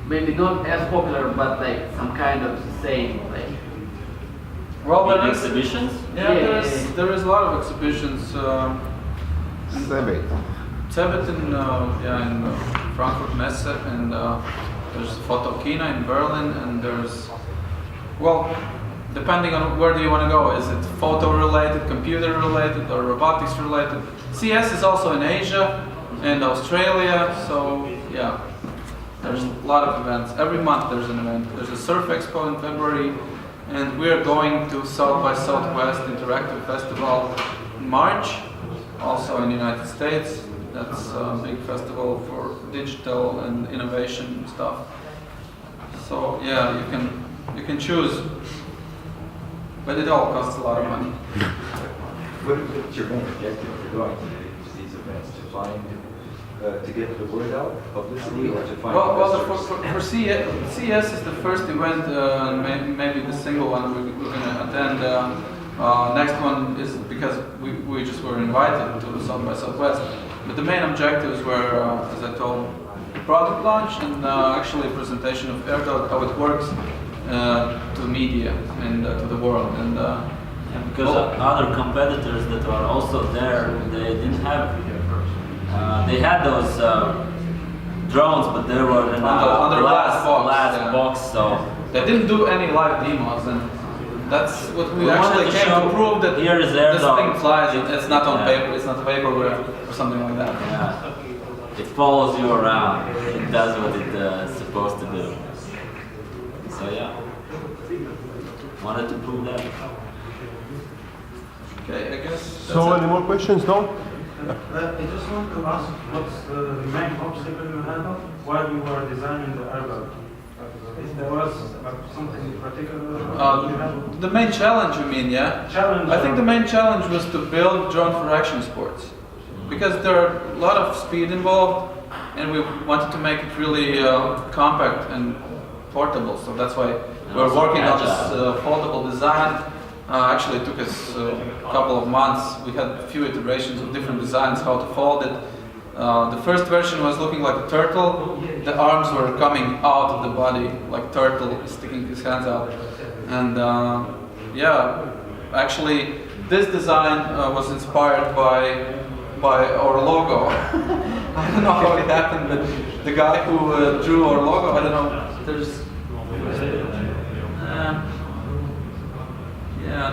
E: maybe not as popular, but like some kind of the same, like?
C: Well,
D: Big
C: there is,
D: exhibitions?
C: there is a lot of exhibitions.
A: Seven.
C: Cebit in Frankfurt Messe, and there's Photokina in Berlin, and there's, well, depending on where do you want to go. Is it photo related, computer related, or robotics related? CS is also in Asia and Australia, so yeah, there's a lot of events. Every month there's an event. There's a Surf Expo in February, and we're going to South by Southwest Interactive Festival in March, also in the United States. That's a big festival for digital and innovation stuff. So yeah, you can choose, but it all costs a lot of money.
G: What's your main objective for going to these events? To find, to get the word out, publicity, or to find investors?
C: For CES is the first event, maybe the single one we're going to attend. Next one is because we just were invited to South by Southwest. But the main objectives were, as I told, product launch and actually a presentation of AirDog, how it works to media and to the world. And
D: because other competitors that are also there, they didn't have. They had those drones, but they were in
C: under glass
D: box. So
C: they didn't do any live demos, and that's what we
D: wanted
C: actually came
D: show,
C: to prove that
D: here is
C: this
D: AirDog.
C: thing flies. It's not on
D: Yeah.
C: paper. It's not vaporware or something like that.
D: yeah, it follows you around. It does what it's supposed to do. So yeah, wanted to prove that.
C: Okay, I guess.
A: So any more questions? No?
I: I just want to ask what's the main obstacle you had while you were designing the airbag at the If there was something particular you had?
C: The main challenge, you mean, yeah?
I: Challenge.
C: I think the main challenge was to build drone for action sports, because there are a lot of speed involved, and we wanted to make it really compact and portable. So that's why we're working on this foldable design. Actually, it took us a couple of months. We had a few iterations of different designs how to fold it. The first version was looking like a turtle. The arms were coming out of the body like turtle, sticking his hands out. And yeah, actually, this design was inspired by our logo. I don't know how it happened, but the guy who drew our logo, I don't know.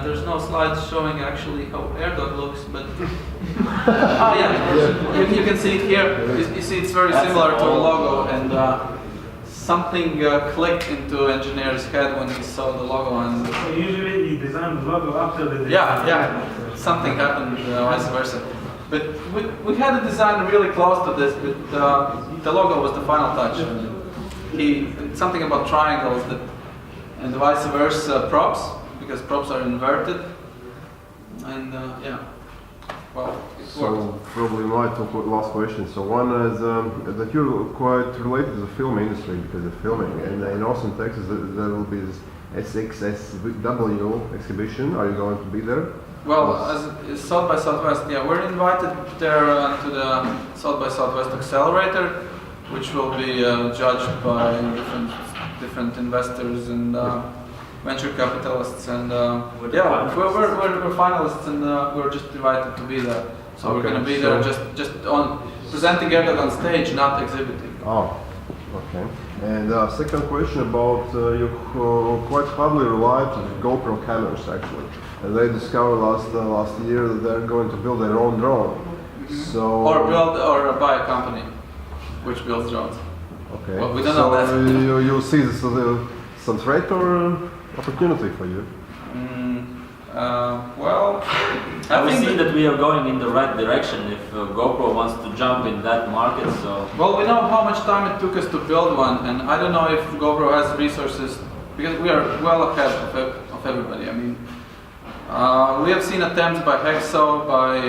C: There's no slides showing actually how AirDog looks, but you can see it here. You see it's very similar to a logo, and something clicked into engineer's head when he saw the logo. And
I: So usually you design the logo after the design.
C: yeah, something happened vice versa. But we had a design really close to this, but the logo was the final touch. Something about triangles and vice versa props, because props are inverted, and yeah, well, it worked.
A: So probably my last question. So one is that you're quite related to the film industry because of filming, and in Austin, Texas, there will be this SXSW exhibition. Are you going to be there?
C: Well, as South by Southwest, yeah, we're invited there to the South by Southwest Accelerator, which will be judged by different investors and venture capitalists, and yeah, we're finalists, and we're just invited to be there. So we're going to be there just on presenting AirDog on stage, not exhibiting.
A: Oh, okay. And second question about you quite heavily rely on GoPro cameras actually, and they discovered last year that they're going to build their own drone. So
C: Or buy a company which builds drones.
A: okay.
C: Well, we don't know that.
A: So you see this as some threat or opportunity for you?
C: Well,
D: I think that we are going in the right direction if GoPro wants to jump in that market. So
C: well, we know how much time it took us to build one, and I don't know if GoPro has resources, because we are well ahead of everybody. I mean, we have seen attempts by Hexo, by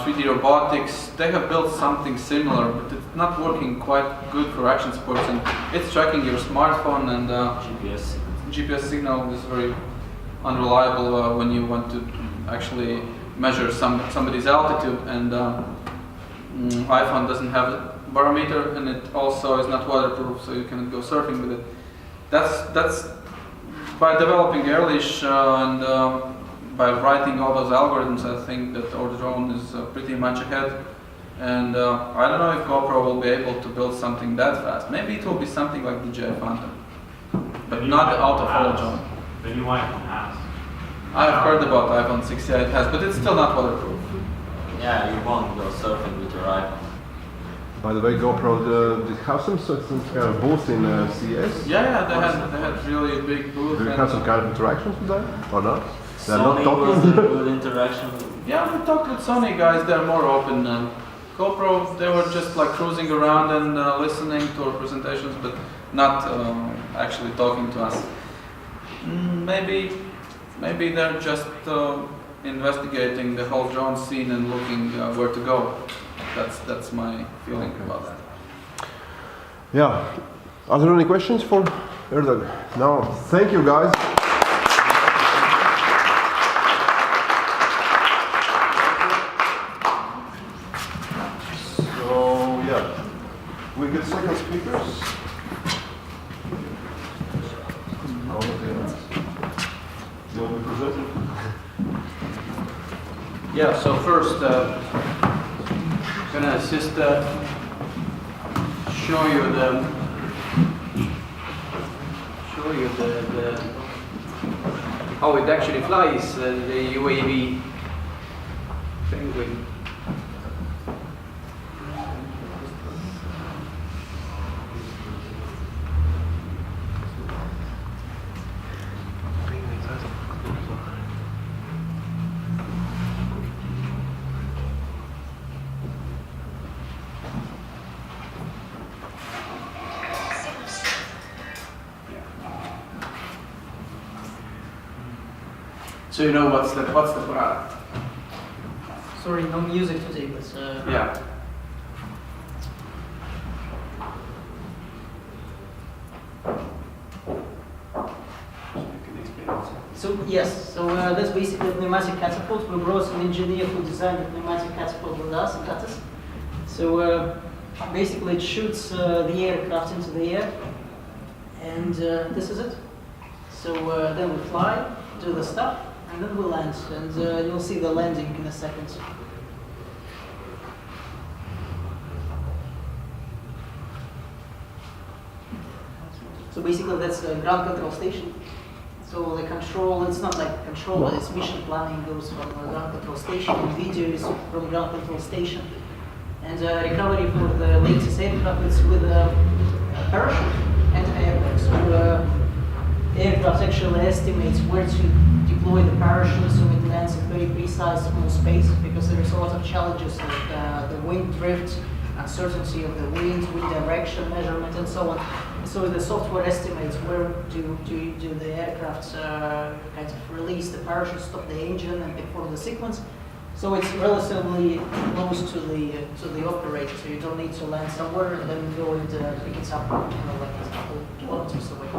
C: 3D Robotics. They have built something similar, but it's not working quite good for action sports, and it's tracking your smartphone, and GPS signal is very unreliable when you want to actually measure somebody's altitude, and iPhone doesn't have a barometer, and it also is not waterproof, so you cannot go surfing with it. That's by developing Airlish and by writing all those algorithms, I think that our drone is pretty much ahead. And I don't know if GoPro will be able to build something that fast. Maybe it will be something like the DJI Phantom, but not the out-of-follow drone.
I: The new iPhone has.
C: I've heard about iPhone 6, yeah, it has, but it's still not waterproof.
D: yeah, you won't go surfing with your iPhone.
A: By the way, GoPro did have some kind of booth in CES?
C: Yeah, they had really big booth.
A: Do you have some kind of interactions with them or not? They're
D: Sony
A: not talking.
D: was a good interaction.
C: Yeah, we talked with Sony guys, they're more open. GoPro, they were just like cruising around and listening to our presentations, but not actually talking to us. Maybe they're just investigating the whole drone scene and looking where to go. That's my feeling about that.
A: Yeah. Are there any questions for AirDog? No. Thank you, guys. So yeah, we get second speakers. You want to present it?
B: Yeah, so first, gonna just show you the how it actually flies, the UAV Penguin. So you know what's the product?
J: Sorry, no music today, but
B: Yeah.
J: so yes, so that's basically a pneumatic catapult. We brought an engineer who designed the pneumatic catapult with us, Katas. So basically it shoots the aircraft into the air, and this is it. So then we fly, do the stuff, and then we land, and you'll see the landing in a second. So basically that's the ground control station. So the control, it's not like control, but it's mission planning goes from the ground control station, video is from ground control station. And recovery for the latest aircraft is with a parachute and aircraft. So aircraft actually estimates where to deploy the parachute so it lands in very precise small space, because there is a lot of challenges like the wind drift, uncertainty of the wind direction measurement, and so on. So the software estimates where do the aircraft kind of release the parachute, stop the engine, and perform the sequence. So it's relatively close to the operator, so you don't need to land somewhere and then go and pick it up, like a couple kilometers away.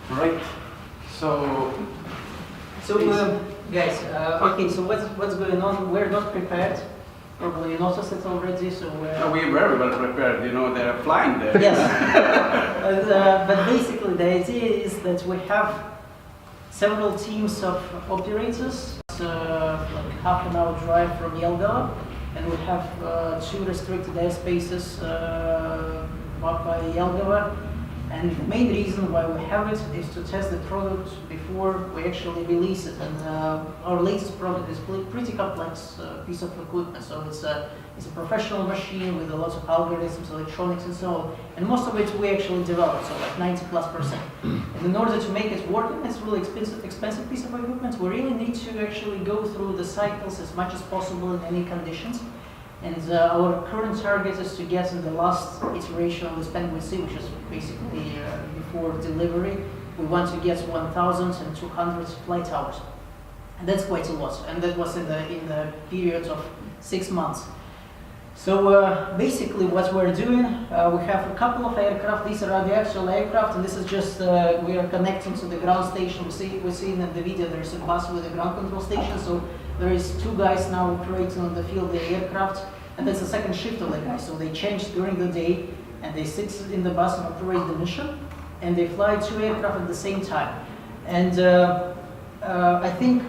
B: Right. So
J: Guys, okay, so what's going on? We're not prepared. Probably you noticed it already, so
B: we are very well prepared. You know, they're flying there.
J: yes. But basically the idea is that we have several teams of operators, like half an hour drive from Jelgava, and we have 2 restricted airspaces marked by Jelgava. And the main reason why we have it is to test the product before we actually release it. And our latest product is a pretty complex piece of equipment. So it's a professional machine with a lot of algorithms, electronics, and so on. And most of it we actually developed, so like 90+%. And in order to make it work, it's a really expensive piece of equipment. We really need to actually go through the cycles as much as possible in any conditions. And our current target is to get in the last iteration of this Penguin C, which is basically before delivery. We want to get 1,200 flight hours. And that's quite a lot. And that was in the period of 6 months. So basically what we're doing, we have a couple of aircraft. These are the actual aircraft, and this is just, we are connecting to the ground station. We see in the video there's a bus with a ground control station. So there is 2 guys now operating on the field, the aircraft, and that's the second shift of the guys. So they change during the day, and they sit in the bus and operate the mission, and they fly 2 aircraft at the same time. And I think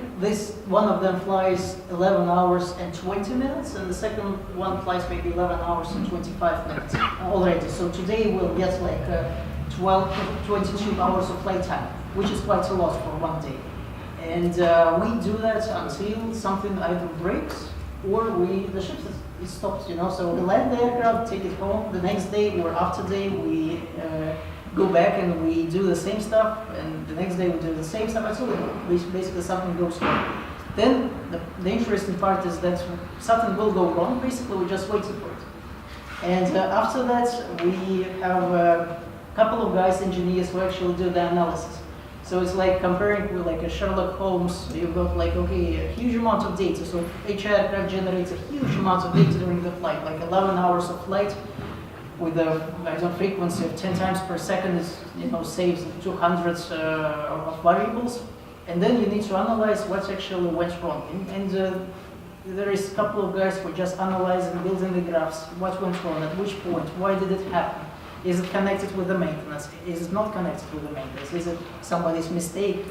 J: one of them flies 11 hours and 20 minutes, and the second one flies maybe 11 hours and 25 minutes already. So today we'll get like 12 to 22 hours of flight time, which is quite a lot for one day. And we do that until something either breaks or the ship is stopped, you know. So we land the aircraft, take it home. The next day or after day we go back and we do the same stuff, and the next day we do the same stuff until basically something goes wrong. Then the interesting part is that something will go wrong. Basically, we're just waiting for it. And after that, we have a couple of guys, engineers, who actually do the analysis. So it's like comparing with like a Sherlock Holmes. You've got like, okay, a huge amount of data. So each aircraft generates a huge amount of data during the flight, like 11 hours of flight with a frequency of 10 times per second is, saves 200 of variables. And then you need to analyze what actually went wrong. And there is a couple of guys who just analyze and building the graphs, what went wrong, at which point, why did it happen? Is it connected with the maintenance? Is it not connected with the maintenance? Is it somebody's mistake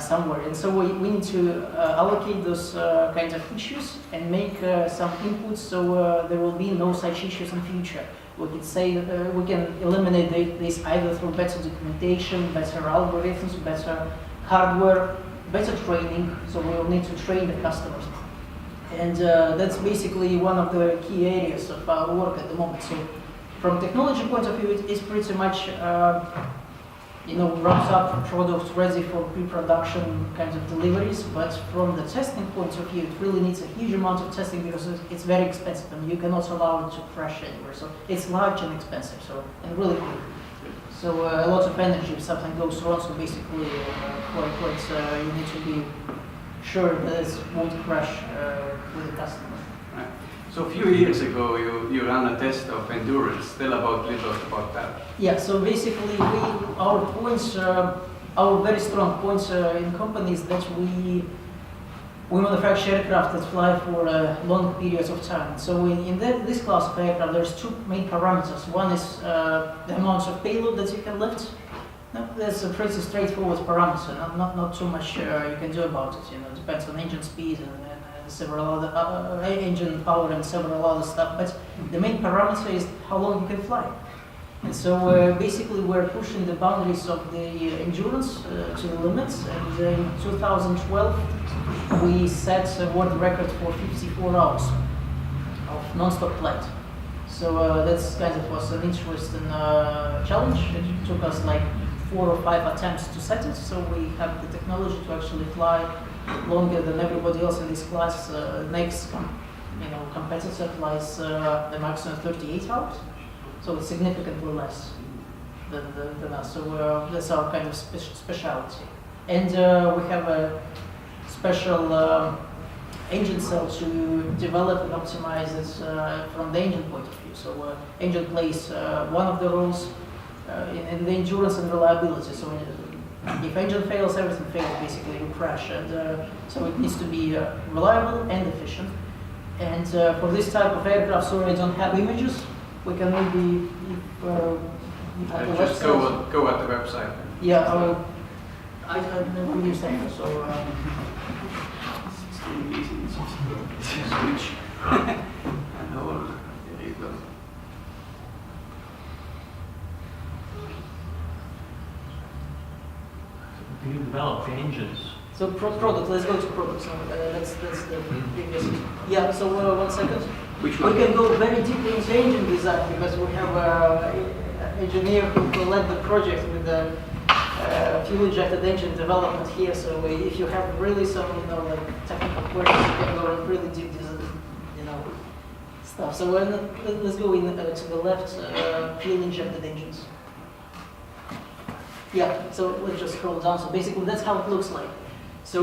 J: somewhere? And so we need to allocate those kinds of issues and make some inputs so there will be no such issues in future. We could say we can eliminate this either through better documentation, better algorithms, better hardware, better training. So we will need to train the customers. And that's basically one of the key areas of our work at the moment. So from technology point of view, it is pretty much wraps up products ready for pre-production kinds of deliveries. But from the testing point of view, it really needs a huge amount of testing because it's very expensive and you cannot allow it to crash anywhere. So it's large and expensive, and really cool. So a lot of energy if something goes wrong. So basically, you need to be sure that it won't crash with the customer.
B: Right. So a few years ago, you ran a test of endurance. Tell little about that.
J: Yeah. So basically, our points, our very strong points in companies that we manufacture aircraft that fly for long periods of time. So in this class of aircraft, there's two main parameters. One is the amount of payload that you can lift. No, that's a pretty straightforward parameter. Not too much you can do about it. It depends on engine speed and several other engine power and several other stuff. But the main parameter is how long you can fly. And so basically we're pushing the boundaries of the endurance to the limits. And in 2012 we set a world record for 54 hours of non-stop flight. So that's kind of was an interesting challenge. It took us like 4 or 5 attempts to set it. So we have the technology to actually fly longer than everybody else in this class. Next competitor flies the maximum 38 hours. So it's significantly less than us. So that's our kind of specialty. And we have a special engine cell to develop and optimize it from the engine point of view. So engine plays one of the roles in the endurance and reliability. So if engine fails, everything fails. Basically, you crash. And so it needs to be reliable and efficient. And for this type of aircraft, sorry, I don't have images. We can maybe
B: Just go at the website.
J: Yeah, I never use that, so
B: It's really easy. It's just switch. And hold. There you go.
I: Do you develop engines?
J: so product. Let's go to products. That's the previous. Yeah. So 1 second.
B: Which
J: We
B: one?
J: can go very deeply into engine design because we have an engineer who led the project with the fuel-injected engine development here. So if you have really some, like technical questions, you can go really deep design, stuff. So let's go to the left, fuel-injected engines. Yeah. So let's just scroll down. So basically, that's how it looks like. So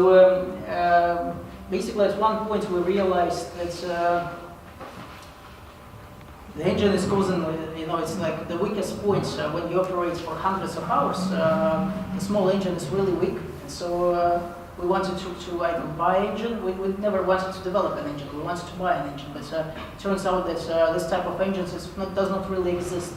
J: basically, at one point we realized that. The engine is causing, it's like the weakest point when you operate for hundreds of hours. The small engine is really weak, and so we wanted to either buy an engine. We never wanted to develop an engine. We wanted to buy an engine, but it turns out that this type of engines does not really exist.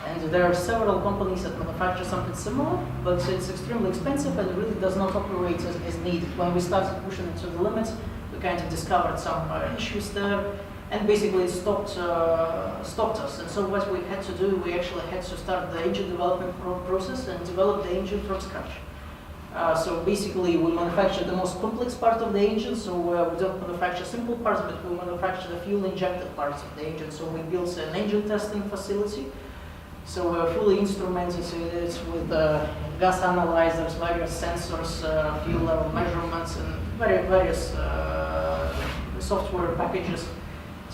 J: And there are several companies that manufacture something similar, but it's extremely expensive and really does not operate as needed. When we started pushing it to the limits, we kind of discovered some issues there. And basically it stopped us. And so what we had to do, we actually had to start the engine development process and develop the engine from scratch. So basically we manufacture the most complex part of the engine, so we don't manufacture simple parts, but we manufacture the fuel-injected parts of the engine. So we built an engine testing facility. So we're fully instrumented with gas analyzers, various sensors, fuel level measurements, and various software packages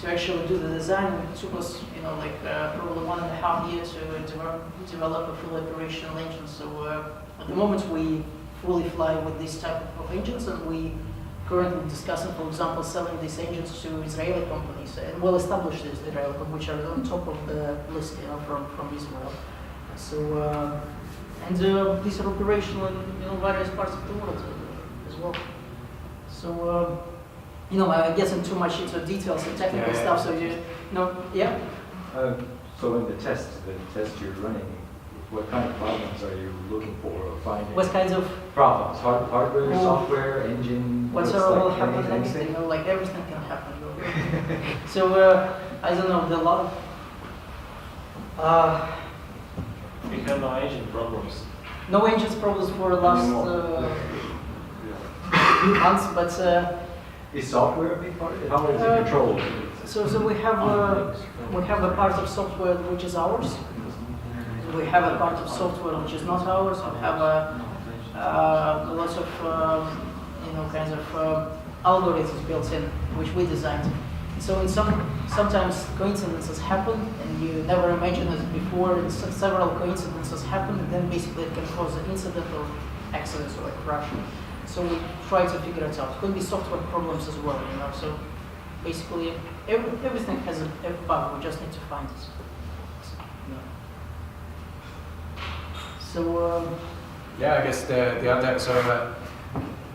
J: to actually do the design. It took us, probably 1.5 years to develop a full operational engine. So at the moment we fully fly with this type of engines, and we currently discussing, for example, selling these engines to Israeli companies, and well-established Israeli companies, which are on top of the list, from Israel. So and these are operational in various parts of the world as well. So. I'm getting too much into details and technical stuff, so yeah.
G: So in the test you're running, what kind of problems are you looking for or finding?
J: What kinds of
G: problems? Hardware, software, engine?
J: What's all happen? Anything, like everything can happen. So I don't know. A lot of.
I: We have no engine problems.
J: No engine problems for the last few months, but.
G: Is software a big part of it? How is it controlled?
J: So we have a part of software which is ours. We have a part of software which is not ours. We have lots of kinds of algorithms built in which we designed. So sometimes coincidences happen and you never imagined it before. And several coincidences happen, and then basically it can cause an incident or accident or a crash. So we try to figure it out. Could be software problems as well, So basically, everything has a bug. We just need to find it. So
B: Yeah, I guess the other sort of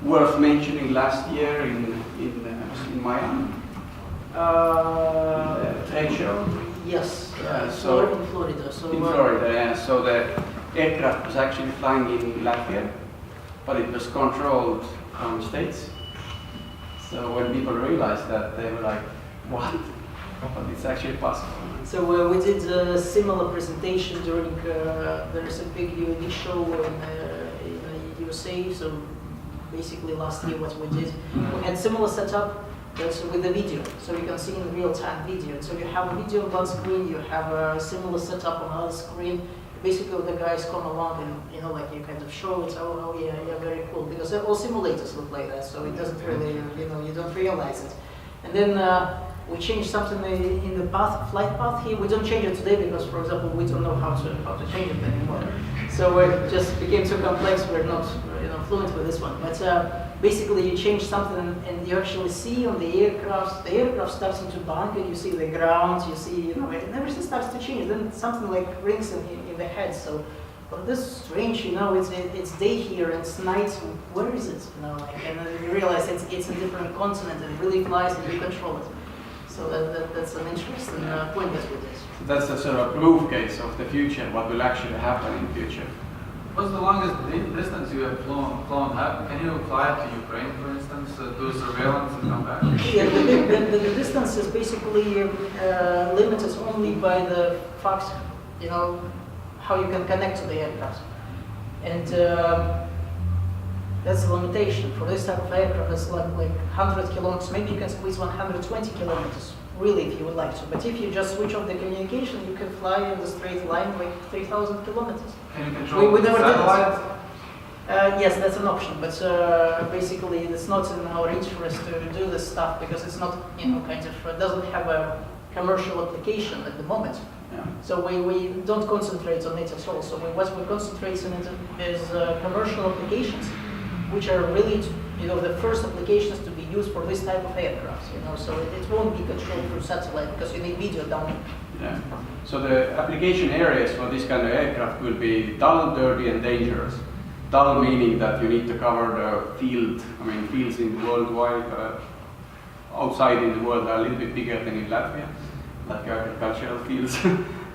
B: worth mentioning last year in Miami trade show.
J: yes,
B: so
J: in Florida. So
B: in Florida, yeah. So the aircraft was actually flying in Latvia, but it was controlled from the States. So when people realized that, they were like, "What?" But it's actually possible.
J: So we did a similar presentation during there is a big UAV show in USA. So basically last year what we did, we had similar setup but with the video. So you can see in real-time video. So you have a video on one screen, you have a similar setup on another screen. Basically the guys come along and you kind of show it. Oh yeah, very cool. Because all simulators look like that. So it doesn't really you don't realize it. And then we changed something in the flight path here. We don't change it today because, for example, we don't know how to change it anymore. So it just became too complex. We're not fluent with this one. But basically, you change something and you actually see on the aircraft starts to bank and you see the ground. You see, and everything starts to change. Then something like rings in the head. So. But this is strange, it's day here and it's night. Where is it? And then you realize it's a different continent and it really flies and you control it. So that's an interesting point that we did.
B: That's a sort of proof case of the future, what will actually happen in the future.
C: What's the longest distance you have flown? Can you fly to Ukraine, for instance, do surveillance and come back?
J: Yeah, the distance is basically limited only by the fact, how you can connect to the aircraft. And that's the limitation. For this type of aircraft, it's like 100 kilometers. Maybe you can squeeze 120 kilometers, really, if you would like to. But if you just switch off the communication, you can fly in the straight line like 3,000 kilometers.
C: Can you control
J: we never
C: satellite?
J: did it. Yes, that's an option, but basically it's not in our interest to do this stuff because it's not, doesn't have a commercial application at the moment.
B: Yeah.
J: So we don't concentrate on it at all. So what we concentrate on it is commercial applications, which are really, the first applications to be used for this type of aircraft. So it won't be controlled through satellite because you need video down.
B: Yeah. So the application areas for this kind of aircraft will be dull, dirty, and dangerous. Dull meaning that you need to cover the field. Fields in the worldwide, outside in the world are a little bit bigger than in Latvia, like agricultural fields.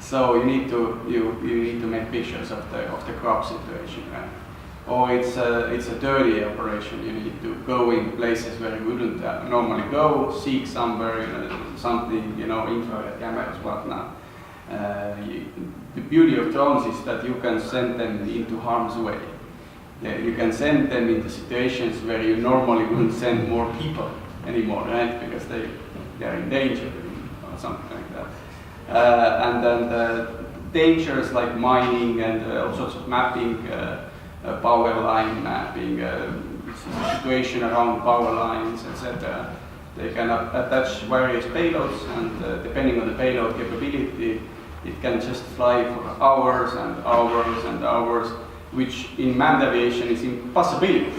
B: So you need to make pictures of the crop situation. Right? Or it's a dirty operation. You need to go in places where you wouldn't normally go, seek somewhere, something, infrared cameras, whatnot. The beauty of drones is that you can send them into harm's way. You can send them into situations where you normally wouldn't send more people anymore, right? Because they are in danger or something like that. And then the dangers like mining and all sorts of mapping, power line mapping, situation around power lines, etc. They can attach various payloads, and depending on the payload capability, it can just fly for hours and hours and hours, which in manned aviation is impossibility.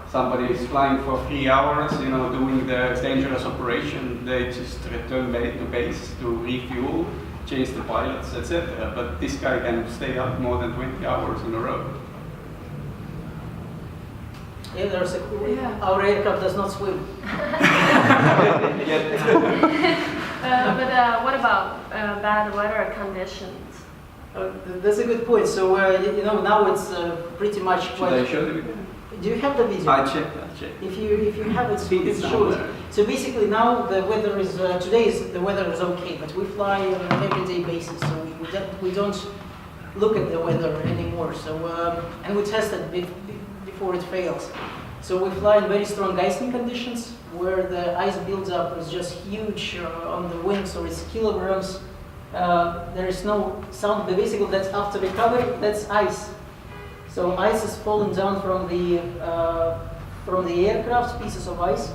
B: Somebody is flying for 3 hours, doing the dangerous operation. They just return back to base to refuel, change the pilots, etc. But this guy can stay up more than 20 hours in a row.
J: Yeah, there's a our aircraft does not swim.
H: But what about bad weather conditions?
J: That's a good point. So now it's pretty much.
B: Should I show you?
J: Do you have the video?
B: I checked.
J: If you have it,
B: It's
J: show it.
B: somewhere.
J: So basically now the weather is the weather is okay, but we fly on an everyday basis, so we don't look at the weather anymore. So and we test it before it fails. So we fly in very strong icing conditions where the ice buildup is just huge on the wing, so it's kilograms. There is no sound, but basically that's after recovery, that's ice. So ice is falling down from the aircraft, pieces of ice,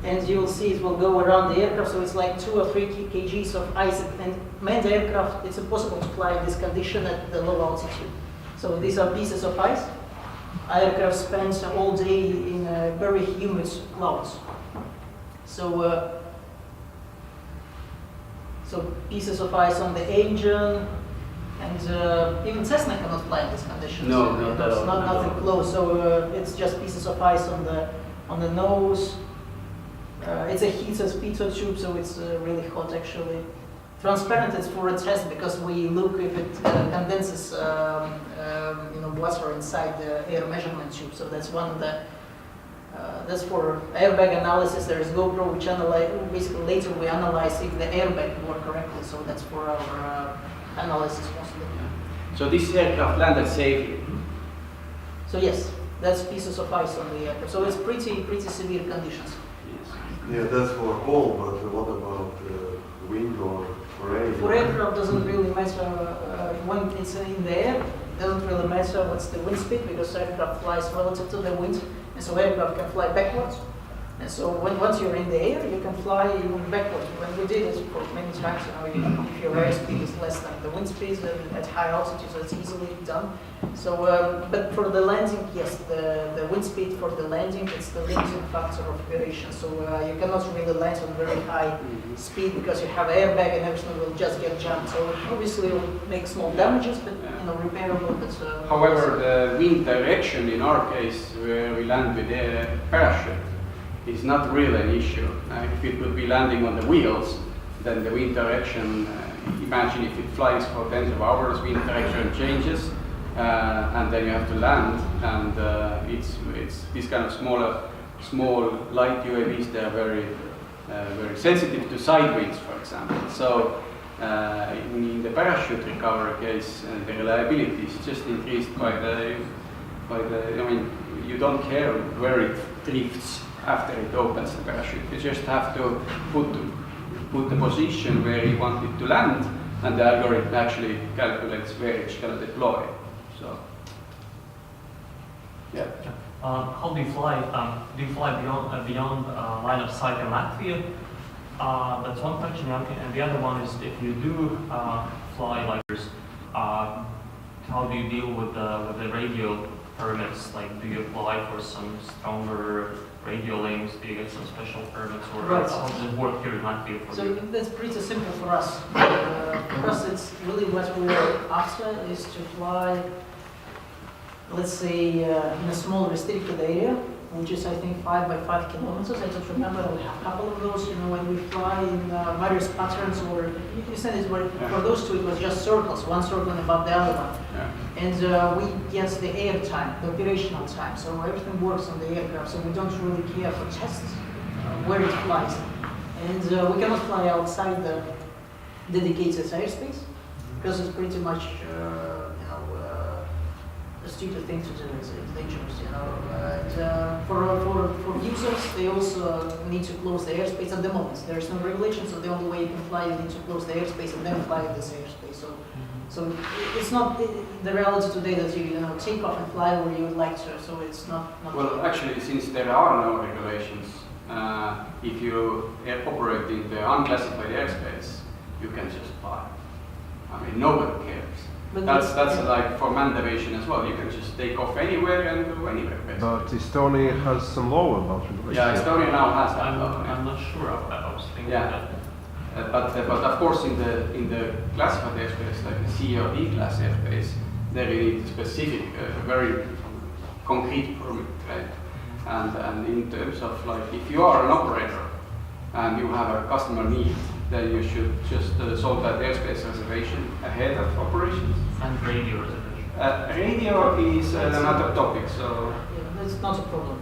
J: and you will see it will go around the aircraft, so it's like 2 or 3 kgs of ice, and manned aircraft, it's impossible to fly in this condition at the low altitude. So these are pieces of ice. Aircraft spends all day in very humid clouds. So pieces of ice on the engine, and even Cessna cannot fly in these conditions.
B: No, not at all.
J: Nothing close. So it's just pieces of ice on the nose. It's a heated pitot tube, so it's really hot actually. Transparent is for a test because we look if it condenses water inside the air measurement tube. So that's one of the that's for airbag analysis. There is GoPro which basically later we analyze if the airbag work correctly. So that's for our analysis mostly.
B: So this aircraft landed safely.
J: So yes, that's pieces of ice on the aircraft. So it's pretty severe conditions.
K: Yeah, that's for cold, but what about wind or rain?
J: For aircraft doesn't really matter when it's in the air. It doesn't really matter what's the wind speed because aircraft flies relative to the wind, and so aircraft can fly backwards. And so once you're in the air, you can fly even backwards. When we did it for many times, if your airspeed is less than the wind speed at high altitude, so it's easily done. So, but for the landing, yes, the wind speed for the landing, it's the limiting factor of variation. So you cannot really land on very high speed because you have airbag and everything will just get jammed. So obviously it will make small damages, but repairable. But
B: however, the wind direction in our case, where we land with a parachute, is not really an issue. If it would be landing on the wheels, then the wind direction, imagine if it flies for tens of hours, wind direction changes, and then you have to land, and it's this kind of small light UAVs, they are very sensitive to side winds, for example. So in the parachute recovery case, the reliability is just increased by the, you don't care where it drifts after it opens the parachute. You just have to put the position where you want it to land, and the algorithm actually calculates where it's going to deploy. So, yeah.
L: How do you fly? Do you fly beyond line of sight in Latvia? That's one question. And the other one is if you do fly like this, how do you deal with the radio permits? Like, do you apply for some stronger radio links? Do you get some special permits, or
J: right.
L: How does it work here in Latvia for
J: so
L: you?
J: that's pretty simple for us. For us, it's really what we're after is to fly, let's say, in a small restricted area, which is I think 5 by 5 kilometers. I don't remember. We have a couple of those. When we fly in various patterns, or you said it were, for those two, it was just circles, one circle above the other one.
B: Yeah.
J: And we get the air time, the operational time. So everything works on the aircraft. So we don't really care for tests where it flies. And we cannot fly outside the dedicated airspace because it's pretty much a stupid thing to do. It's dangerous, And for users, they also need to close the airspace at the moment. There is no regulation, so the only way you can fly, you need to close the airspace and then fly in this airspace. So it's not the reality today that you take off and fly where you would like to. So it's not
B: well, actually, since there are no regulations, if you operate in the unclassified airspace, you can just fly. Nobody cares.
J: But
B: that's like for manned aviation as well. You can just take off anywhere and go anywhere, basically.
A: But Estonia has some law about regulations.
B: Yeah, Estonia now has that law.
L: I'm not sure of that. I was thinking
B: Yeah.
L: that.
B: But of course, in the classified airspace, like the C or D class airspace, there you need specific, very concrete permit, right? And in terms of like, if you are an operator and you have a customer need, then you should just solve that airspace reservation ahead of operations.
L: And radio reservation.
B: Radio is another topic, so
J: that's not a problem.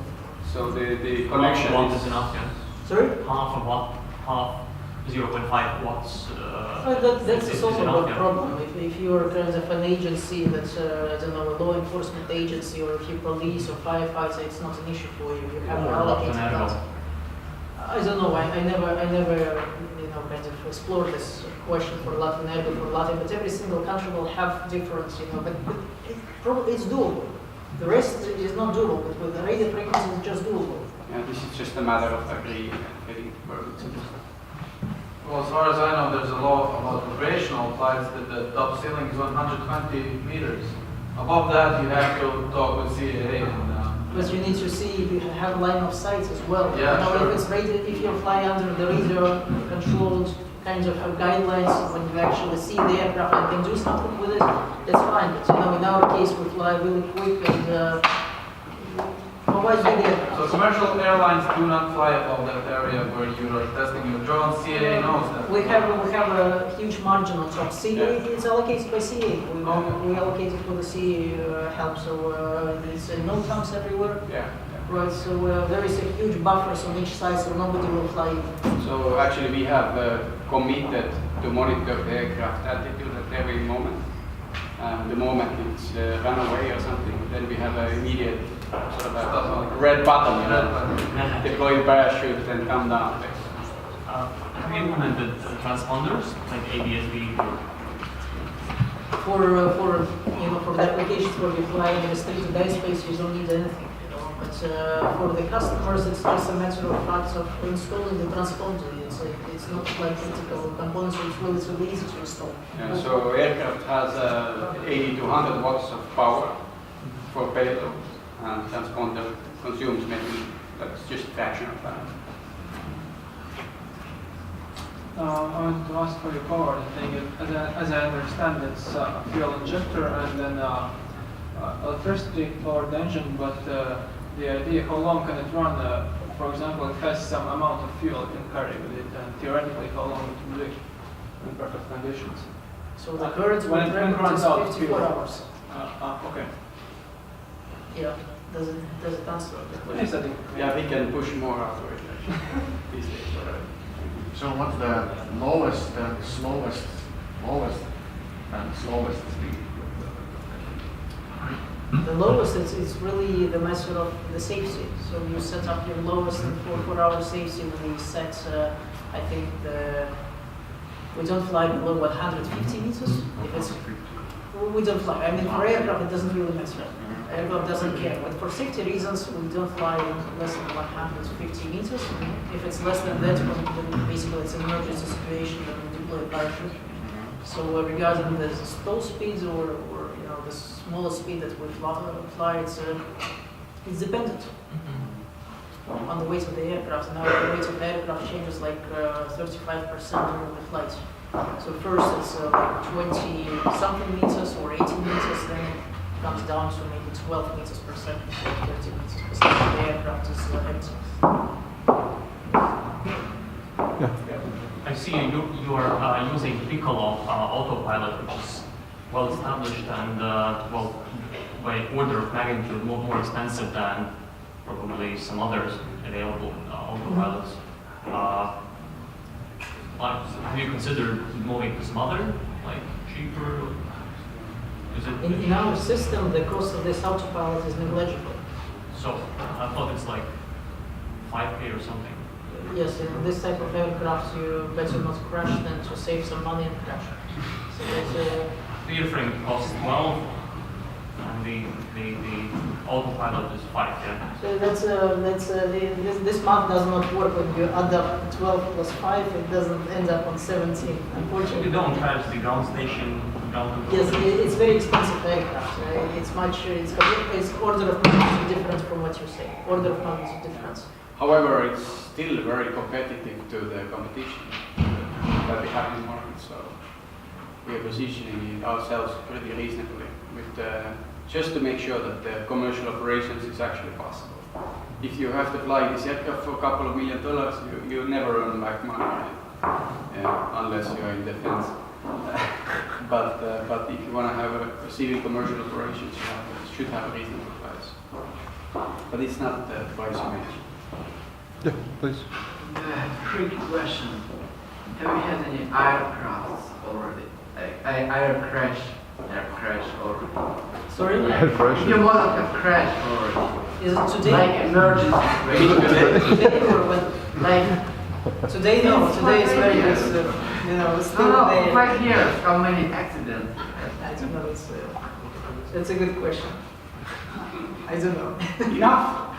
B: so the connection
L: Half is enough, yeah.
J: Sorry?
L: Half 0.5 watts
J: That's a sort of a problem. If you're kind of an agency that's, I don't know, a law enforcement agency, or if you're police or firefighter, it's not an issue for you. You have allocated that. I don't know. I never, kind of explored this question for Latin, but every single country will have different, but probably it's doable. The rest is not doable, but with the radio frequency, it's just doable.
B: Yeah, this is just a matter of agreeing and getting where it's
C: Well, as far as I know, there's a law about operational flights that the top ceiling is 120 meters. Above that, you have to talk with CAA.
J: But you need to see if you have line of sight as well.
C: Yeah, sure.
J: If you fly under the radio controlled kinds of guidelines, when you actually see the aircraft and can do something with it, that's fine. But in our case, we fly really quick and otherwise we get.
C: So commercial airlines do not fly above that area where you are testing your drone. CAA knows that.
J: We have a huge margin on top. CAA, it's allocated by CAA. We allocate it for the CAA help. So there's no tums everywhere.
B: Yeah.
J: Right. So there is a huge buffers on each side, so nobody will fly.
B: So actually, we have committed to monitor the aircraft altitude at every moment. The moment it's run away or something, then we have an immediate sort of a red button, deploy the parachute and come down.
L: Have you implemented transponders like ADSB?
J: For the applications where we fly in restricted airspace, you don't need anything. But for the customers, it's just a matter of fact of installing the transponder. It's not like critical components, so it's relatively easy to install.
B: Yeah, so aircraft has 80 to 100 watts of power for payload, and transponder consumes maybe that's just a fraction of that.
F: I wanted to ask for your power. As I understand, it's a fuel injector and then electricity powered engine, but the idea, how long can it run? For example, it has some amount of fuel it can carry with it, and theoretically, how long it will do in perfect conditions.
J: So the current
F: when it runs out,
J: 54 hours.
F: Okay.
J: Yeah. Does it answer the question?
F: Yes, I think.
B: Yeah, we can push more out of it actually these days already.
I: So what's the lowest and slowest speed?
J: The lowest, it's really the matter of the safety. So you set up your lowest and 4-hour safety when you set, I think we don't fly below 150 meters. If it's, we don't fly. I mean, for aircraft, it doesn't really matter. Aircraft doesn't care. But for safety reasons, we don't fly less than 150 meters. If it's less than that, then basically it's an emergency situation that we deploy a parachute. So regarding the slow speeds or the smaller speed that we fly, it's dependent on the weight of the aircraft. Now the weight of the aircraft changes like 35% during the flight. So first it's like 20 something meters or 18 meters, then it comes down to maybe 12 meters per second, or 30 meters per second. The aircraft is empty.
L: I see you are using Piccolo autopilot, which is well established and by order of magnitude more expensive than probably some others available autopilots. Have you considered moving to some other, like cheaper? Is it
J: In our system, the cost of this autopilot is negligible.
L: So I thought it's like 5K or something.
J: Yes, in this type of aircraft, you better not crash than to save some money and crash. So that's
L: The airframe costs 12, and the autopilot is 5. Yeah.
J: So this math does not work when you add up 12 plus 5. It doesn't end up on 17. Unfortunately.
L: You don't charge the ground station.
J: Yes, it's very expensive aircraft. It's order of magnitude different from what you say. Order of magnitude difference.
B: However, it's still very competitive to the competition that we have in the market. So we are positioning ourselves pretty reasonably, with just to make sure that the commercial operations is actually possible. If you have to fly this aircraft for a couple of $1 million, you never earn back money on it, unless you're in defense. But if you want to have a receiving commercial operations, you should have a reasonable price. But it's not the price you mentioned.
A: Yeah, please.
E: Tricky question. Have you had any aircrafts air crash, or
J: Sorry?
A: Air pressure.
E: if your model have crash or
J: Is it today?
E: like emergency situation,
J: Today or when?
E: like
J: Today, no. Today is very good. You know, it's still
E: no,
J: there.
E: 5 years, how many accidents?
J: I don't know. It's a good question. I don't know.
B: Enough.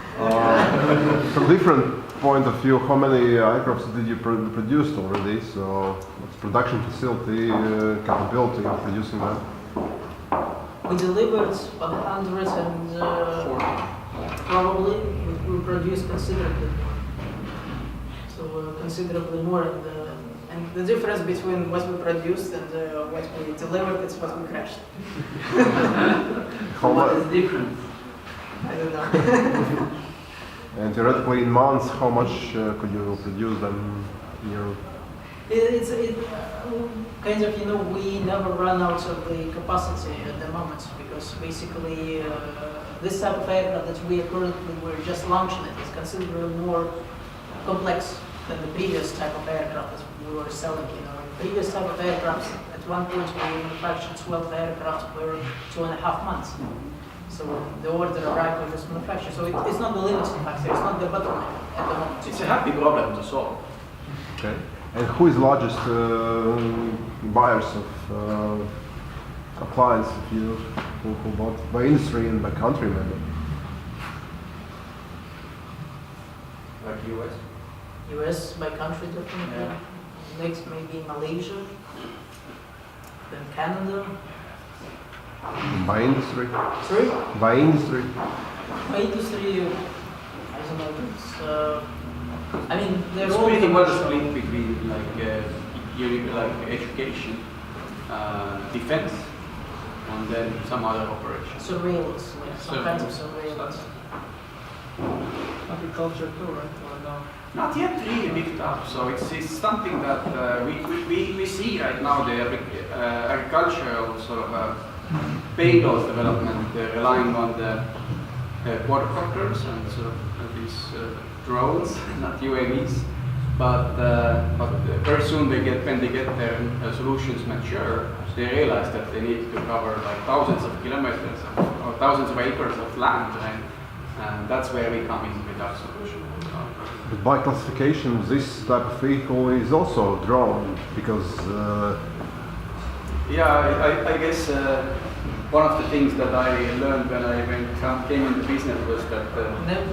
A: From different point of view, how many aircrafts did you produce already? So, what's production facility capability of producing that?
J: We delivered 100 and probably we produced considerably. So considerably more, and the difference between what we produced and what we delivered is what we crashed.
A: How
E: What
A: much?
E: is different?
J: I don't know.
A: And theoretically, in months, how much could you produce them in your?
J: It's kind of, you know, we never run out of the capacity at the moment because basically this type of aircraft that we're just launching it is considerably more complex than the previous type of aircraft that we were selling. You know, the previous type of aircraft, at one point we manufactured 12 aircraft per 2.5 months. So the order arrived with this manufacturer. So it's not the limiting factor, it's not the bottleneck at the moment.
B: It's a happy problem to solve.
A: Okay. And who is largest buyers of clients if you who bought by industry and by country maybe?
B: Like US.
J: US by country definitely.
B: Yeah.
J: Next maybe Malaysia. Then Canada.
A: By industry?
J: Sorry?
A: By industry?
J: My industry, I don't know, it's, I mean, they're
B: It's
J: all
B: pretty well
J: commercial.
B: split between like education, defense, and then some other operations.
J: Surveillance, like some kind of surveillance.
F: Agriculture too, right? Or no?
B: Not yet really picked up, so it's something that we see right now, the agricultural sort of payload development relying on the quadcopters and sort of these drones, not UAVs. But very soon when they get their solutions mature, they realize that they need to cover like thousands of kilometers or thousands of acres of land, and that's where we come in with our solution.
A: But by classification, this type of vehicle is also drone because
B: Yeah, I guess one of the things that I learned when I came into business was that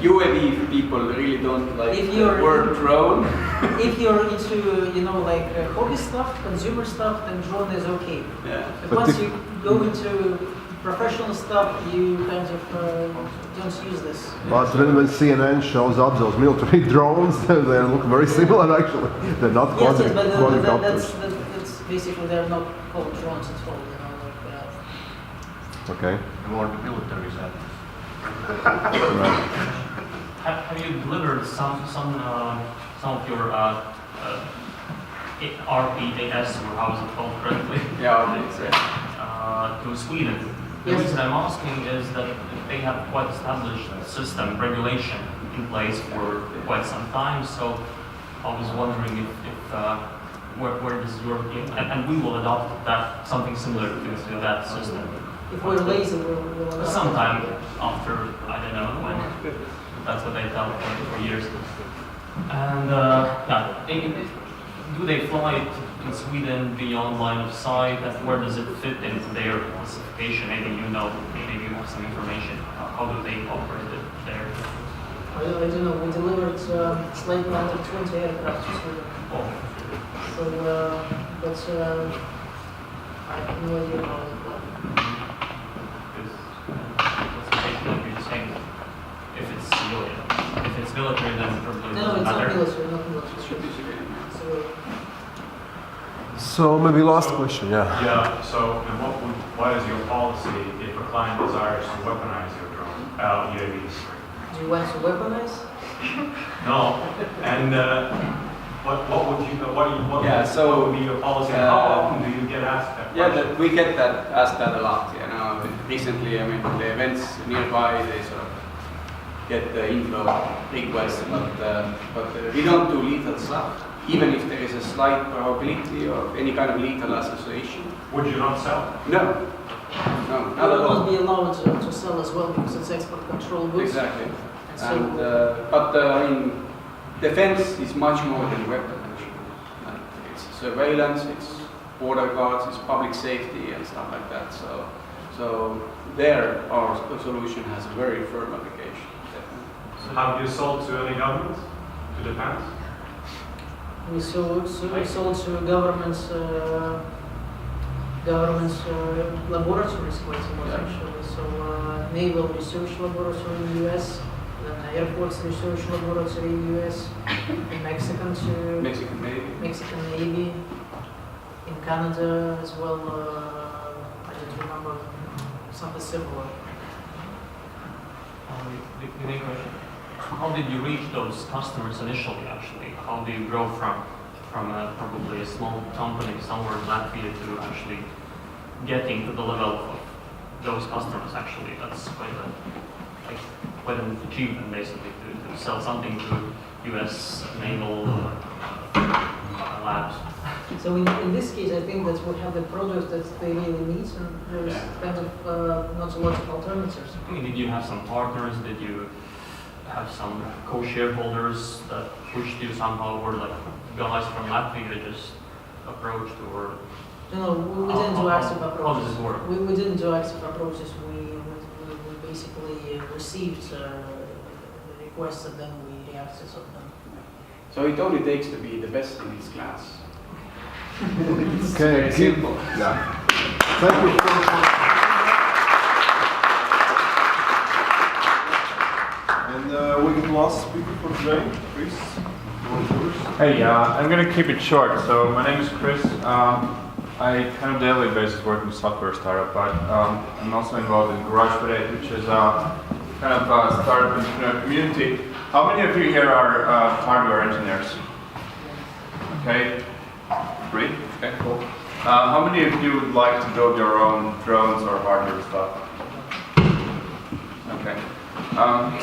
B: UAV people really don't like
J: If
B: the
J: you're-
B: word drone.
J: If you're into, you know, like hobby stuff, consumer stuff, then drone is okay.
B: Yeah.
J: But once you go into professional stuff, you kind of don't use this.
A: but when CNN shows up those military drones, they look very similar actually. They're not
J: Yes, yes, but
A: quadcopters.
J: that's basically they're not called drones at all. You know, like
A: Okay.
I: More the military side.
A: Right.
L: Have you delivered some of your RPAS, or how is it called correctly,
B: Yeah, it's,
L: to Sweden? The
J: Yes.
L: reason I'm asking is that they have quite established system regulation in place for quite some time. So I was wondering if where does your and we will adopt that something similar to that system.
J: if we're lazy, we'll
L: Sometime after, I don't know when, that's what they tell me for years. And do they fly it in Sweden beyond line of sight? And where does it fit into their classification? Maybe you know, maybe you have some information. How do they operate it there?
J: I don't know, we delivered slightly under 20 aircraft to Sweden.
L: Oh,
J: So, but I have no idea how it works.
L: classification would be the same if it's civilian. If it's military, then it probably
J: No,
L: doesn't
J: it's not
L: matter.
J: military, not military.
B: should be civilian.
J: So,
A: So maybe last question, yeah.
M: Yeah, so and what is your policy if a client desires to weaponize your drone, UAVs?
J: do you want to weaponize?
M: No, and what would you,
B: Yeah, so,
M: what would be your policy? And how often do you get asked that
B: Yeah,
M: question?
B: we get asked that a lot. You know, recently, I mean, the events nearby, they sort of get the inflow requests, but we don't do lethal stuff. even if there is a slight probability of any kind of lethal association.
M: Would you not sell?
B: No, no, not at
J: It
B: all.
J: won't be allowed to sell as well because it's export control goods.
B: Exactly.
J: So-
B: And, but I mean, defense is much more than weapon actually. Like, it's surveillance, it's border guards, it's public safety and stuff like that. So there our solution has a very firm application.
M: So have you sold to any government to defense?
J: We sold to governments laboratories quite a lot
B: Yeah.
J: actually. So Naval Research Laboratory in the US, then Air Force Research Laboratory in the US, in Mexican
B: Mexican Navy.
J: Mexican Navy, in Canada as well. I don't remember something similar.
L: The main question: how did you reach those customers initially? Actually, how do you grow from probably a small company somewhere in Latvia to actually getting to the level of those customers? Actually, that's quite an achievement basically to sell something to U.S. naval labs.
J: So in this case, I think that we have the product that they really need, and there's kind of not a lot of alternatives.
L: Did you have some partners? Did you have some co-shareholders that pushed you somehow, or like guys from Latvia just approached, or?
J: No, we didn't do active approaches.
L: How does this work?
J: We didn't do active approaches. We basically received requests and then we reacted on them.
B: So it only takes to be the best in its class. It's
A: Okay,
B: very simple.
A: Yeah. Thank you And we get the last speaker for today, Chris.
N: Hey, I'm going to keep it short. So my name is Chris. I kind of daily basis work in a software startup, but I'm also involved in Garage Parade, which is kind of a startup entrepreneur community. How many of you here are hardware engineers? Okay, 3. Okay, cool. How many of you would like to build your own drones or hardware stuff? Okay.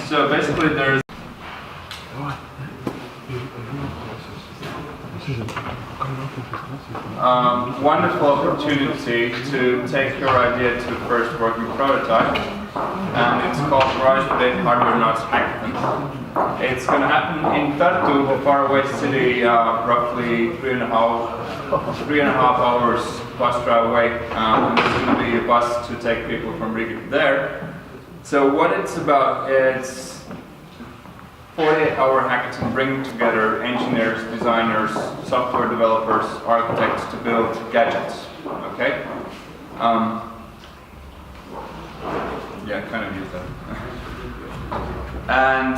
N: So basically, there's wonderful opportunity to take your idea to the first working prototype, and it's called Garage Parade Hardware Nuts Hackathon. It's going to happen in Tartu, a faraway city, roughly 3.5 hours bus drive away. And there's going to be a bus to take people from Riga to there. So what it's about is 48-hour hackathon bringing together engineers, designers, software developers, architects to build gadgets. Okay? Yeah, kind of use that. And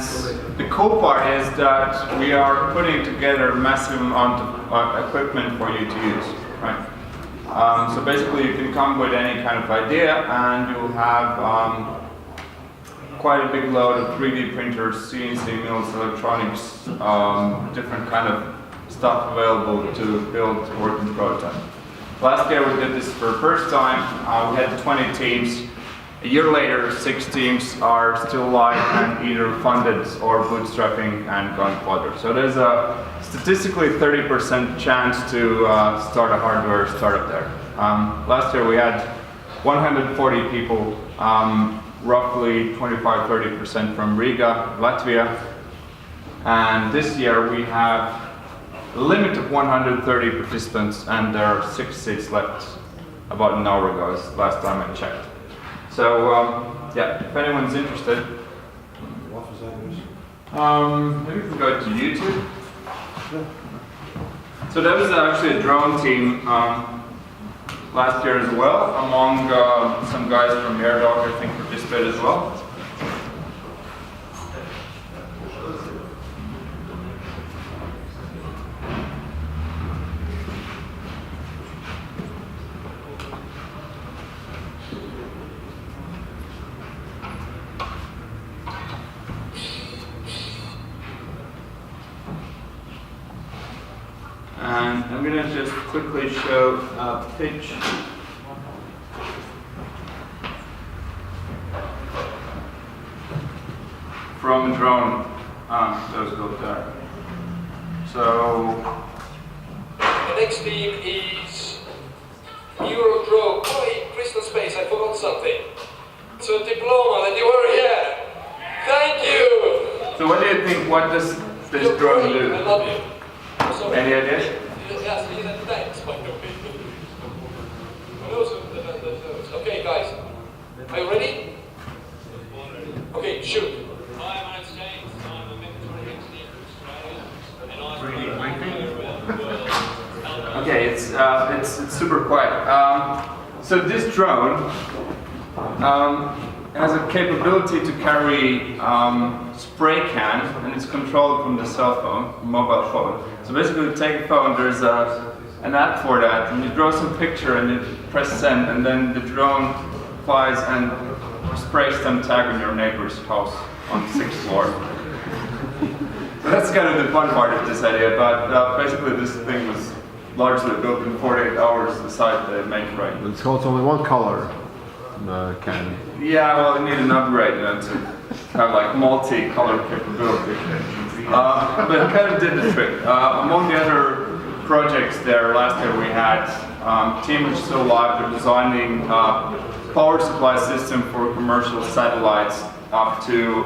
N: the cool part is that we are putting together a massive amount of equipment for you to use. Right? So basically, you can come with any kind of idea, and you'll have quite a big load of 3D printers, CNC mills, electronics, different kind of stuff available to build a working prototype. Last year we did this for the first time. We had 20 teams. A year later, 6 teams are still live and either funded or bootstrapping and going further. So there's a statistically 30% chance to start a hardware startup there. Last year we had 140 people, roughly 25-30% from Riga, Latvia. And this year we have a limit of 130 participants, and there are 6 seats left. About an hour ago, last time I checked. So yeah, if anyone's interested,
K: What was that?
N: maybe we can go to YouTube. So that was actually a drone team last year as well, among some guys from AirDog, I think, participated as well. And I'm going to just quickly show a pitch. From a drone, those go there. So
O: next team is Eurodrone. Oh, Crystal Space, I forgot something. It's a diploma that you were here. Thank you!
N: So what do you think, what does this drone do?
O: I love you. Sorry.
N: Any ideas?
O: Yes, thanks, by the way. Okay, guys. Are you ready? Okay, shoot. Hi, my name's James. I'm a mechatronic engineer from Australia, and I'm the world.
N: Okay, it's super quiet. So this drone has a capability to carry spray can, and it's controlled from the cell phone, mobile phone. So basically, you take a phone. There's an app for that, and you draw some picture, and you press send, and then the drone flies and sprays some tag on your neighbor's house on the 6th floor. So that's kind of the fun part of this idea. But basically, this thing was largely built in 48 hours, the site they make right.
A: It's got only one color. Can.
N: Yeah, well, you need an upgrade to have like multi-color capability. But it kind of did the trick. Among the other projects there, last year we had a team which is still alive. They're designing power supply system for commercial satellites, up to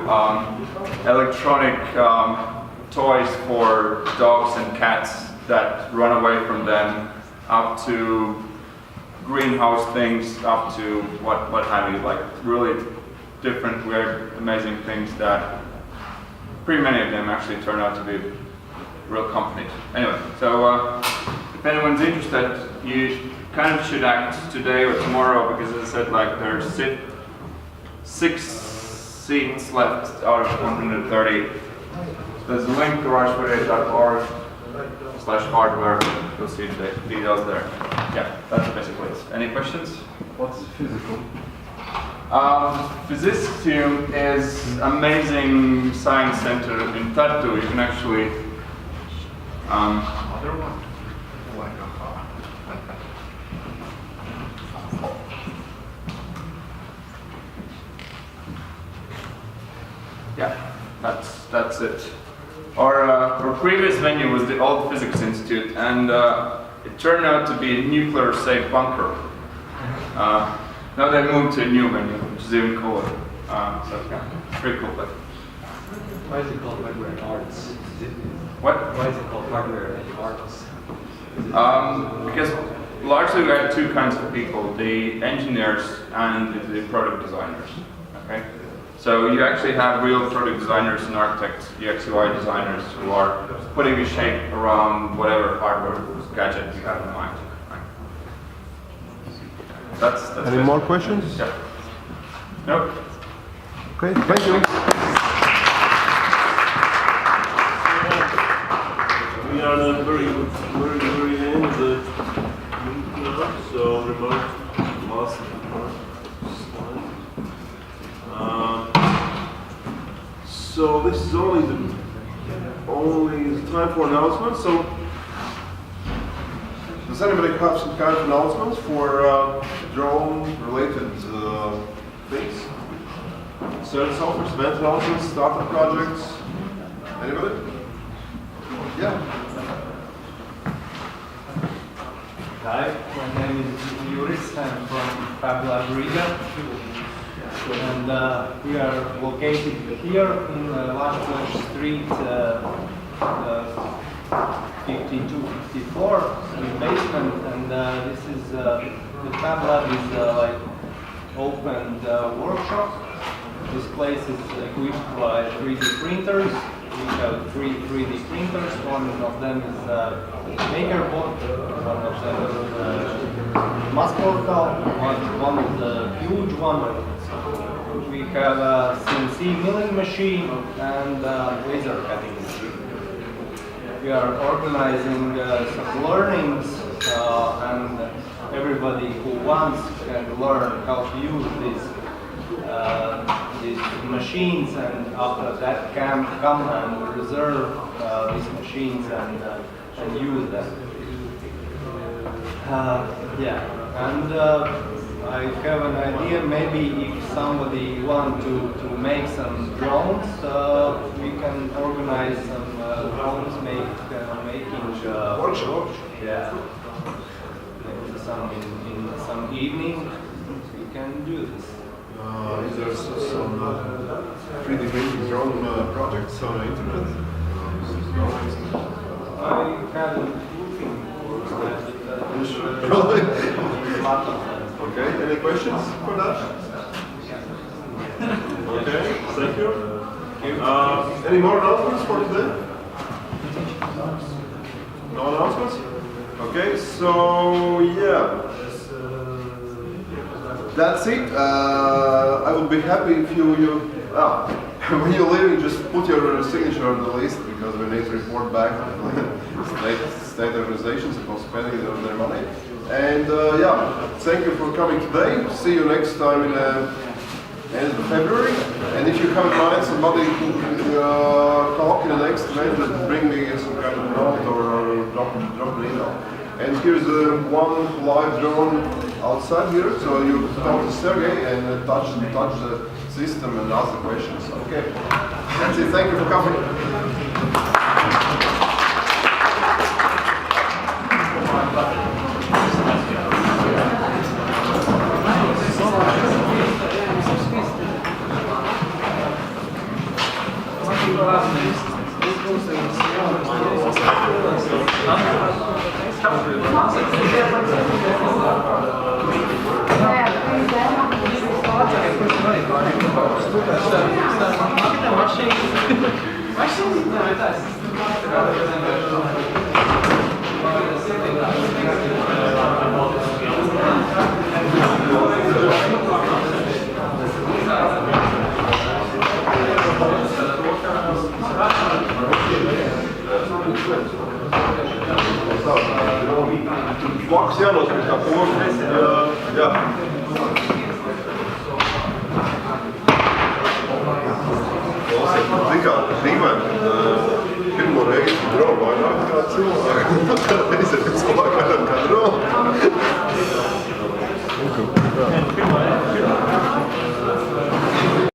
N: electronic toys for dogs and cats that run away from them, up to greenhouse things, up to what have you, like really different, weird, amazing things that pretty many of them actually turn out to be real companies. Anyway, so if anyone's interested, you kind of should act today or tomorrow, because as I said, like there's 6 seats left out of 130. There's a link, garagefordays.org/hardware. You'll see the details there. Yeah, that's basically it. Any questions?
A: What's physical?
N: Physicium is amazing science center in Tartu. You can actually
A: Other one.
N: yeah, that's it. Our previous venue was the old Physics Institute, and it turned out to be a nuclear-safe bunker. Now they moved to a new venue, which is even cooler. So yeah, pretty cool place.
G: Why is it called Hardware and Arts?
N: What?
G: Why is it called Hardware and Arts?
N: Because largely we have two kinds of people, the engineers and the product designers. Okay? So you actually have real product designers and architects, UX UI designers, who are putting a shape around whatever hardware gadget you have in mind. Right? That's
A: Any more questions?
N: Yeah. Nope.
A: Okay, thank you.
P: We are at the very end of the meeting now, so remote last slide. So this is only the time for announcements. So
A: Does anybody have some kind of announcements for drone-related things? Service offers, event announcements, startup projects? Anybody? Yeah.
Q: Hi, my name is Juris. I'm from Fab Lab Riga. And we are located here in Lashkosh Street 52-54 in the basement. And this is the Fab Lab is like open workshop. This place is equipped by 3D printers. We have 3D printers. One of them is MakerBot, one of them is Massportal, one is a huge one. We have a CNC milling machine and laser cutting machine. We are organizing some learnings and everybody who wants can learn how to use these machines, and after that come and reserve these machines and use them. I have an idea, maybe if somebody wants to make some drones, we can organize some drones making workshops. Yeah. Maybe in some evening we can do this.
A: Is there some 3D printing drone projects on the internet?
Q: I haven't looking for that.
A: Okay, any questions for that? Okay, thank you. Any more announcements for today? No announcements? Okay, so yeah. That's it. I would be happy if you when you're leaving, just put your signature on the list because we need to report back to state organizations about spending their money. And yeah, thank you for coming today. See you next time in end of February. And if you have in mind somebody who talk in the next event, bring me some kind of note or drop an email. And here's one live drone outside here, so you talk to Sergey and touch the system and ask the questions. Okay, that's it. Thank you for coming. Flaks jānos pēc tā pogas. Jā. Zin kā, dīvaini, kad pirmo reizi dronu vairāk kā cilvēku. Kā reizi ir cilvēku vairāk kā dronu.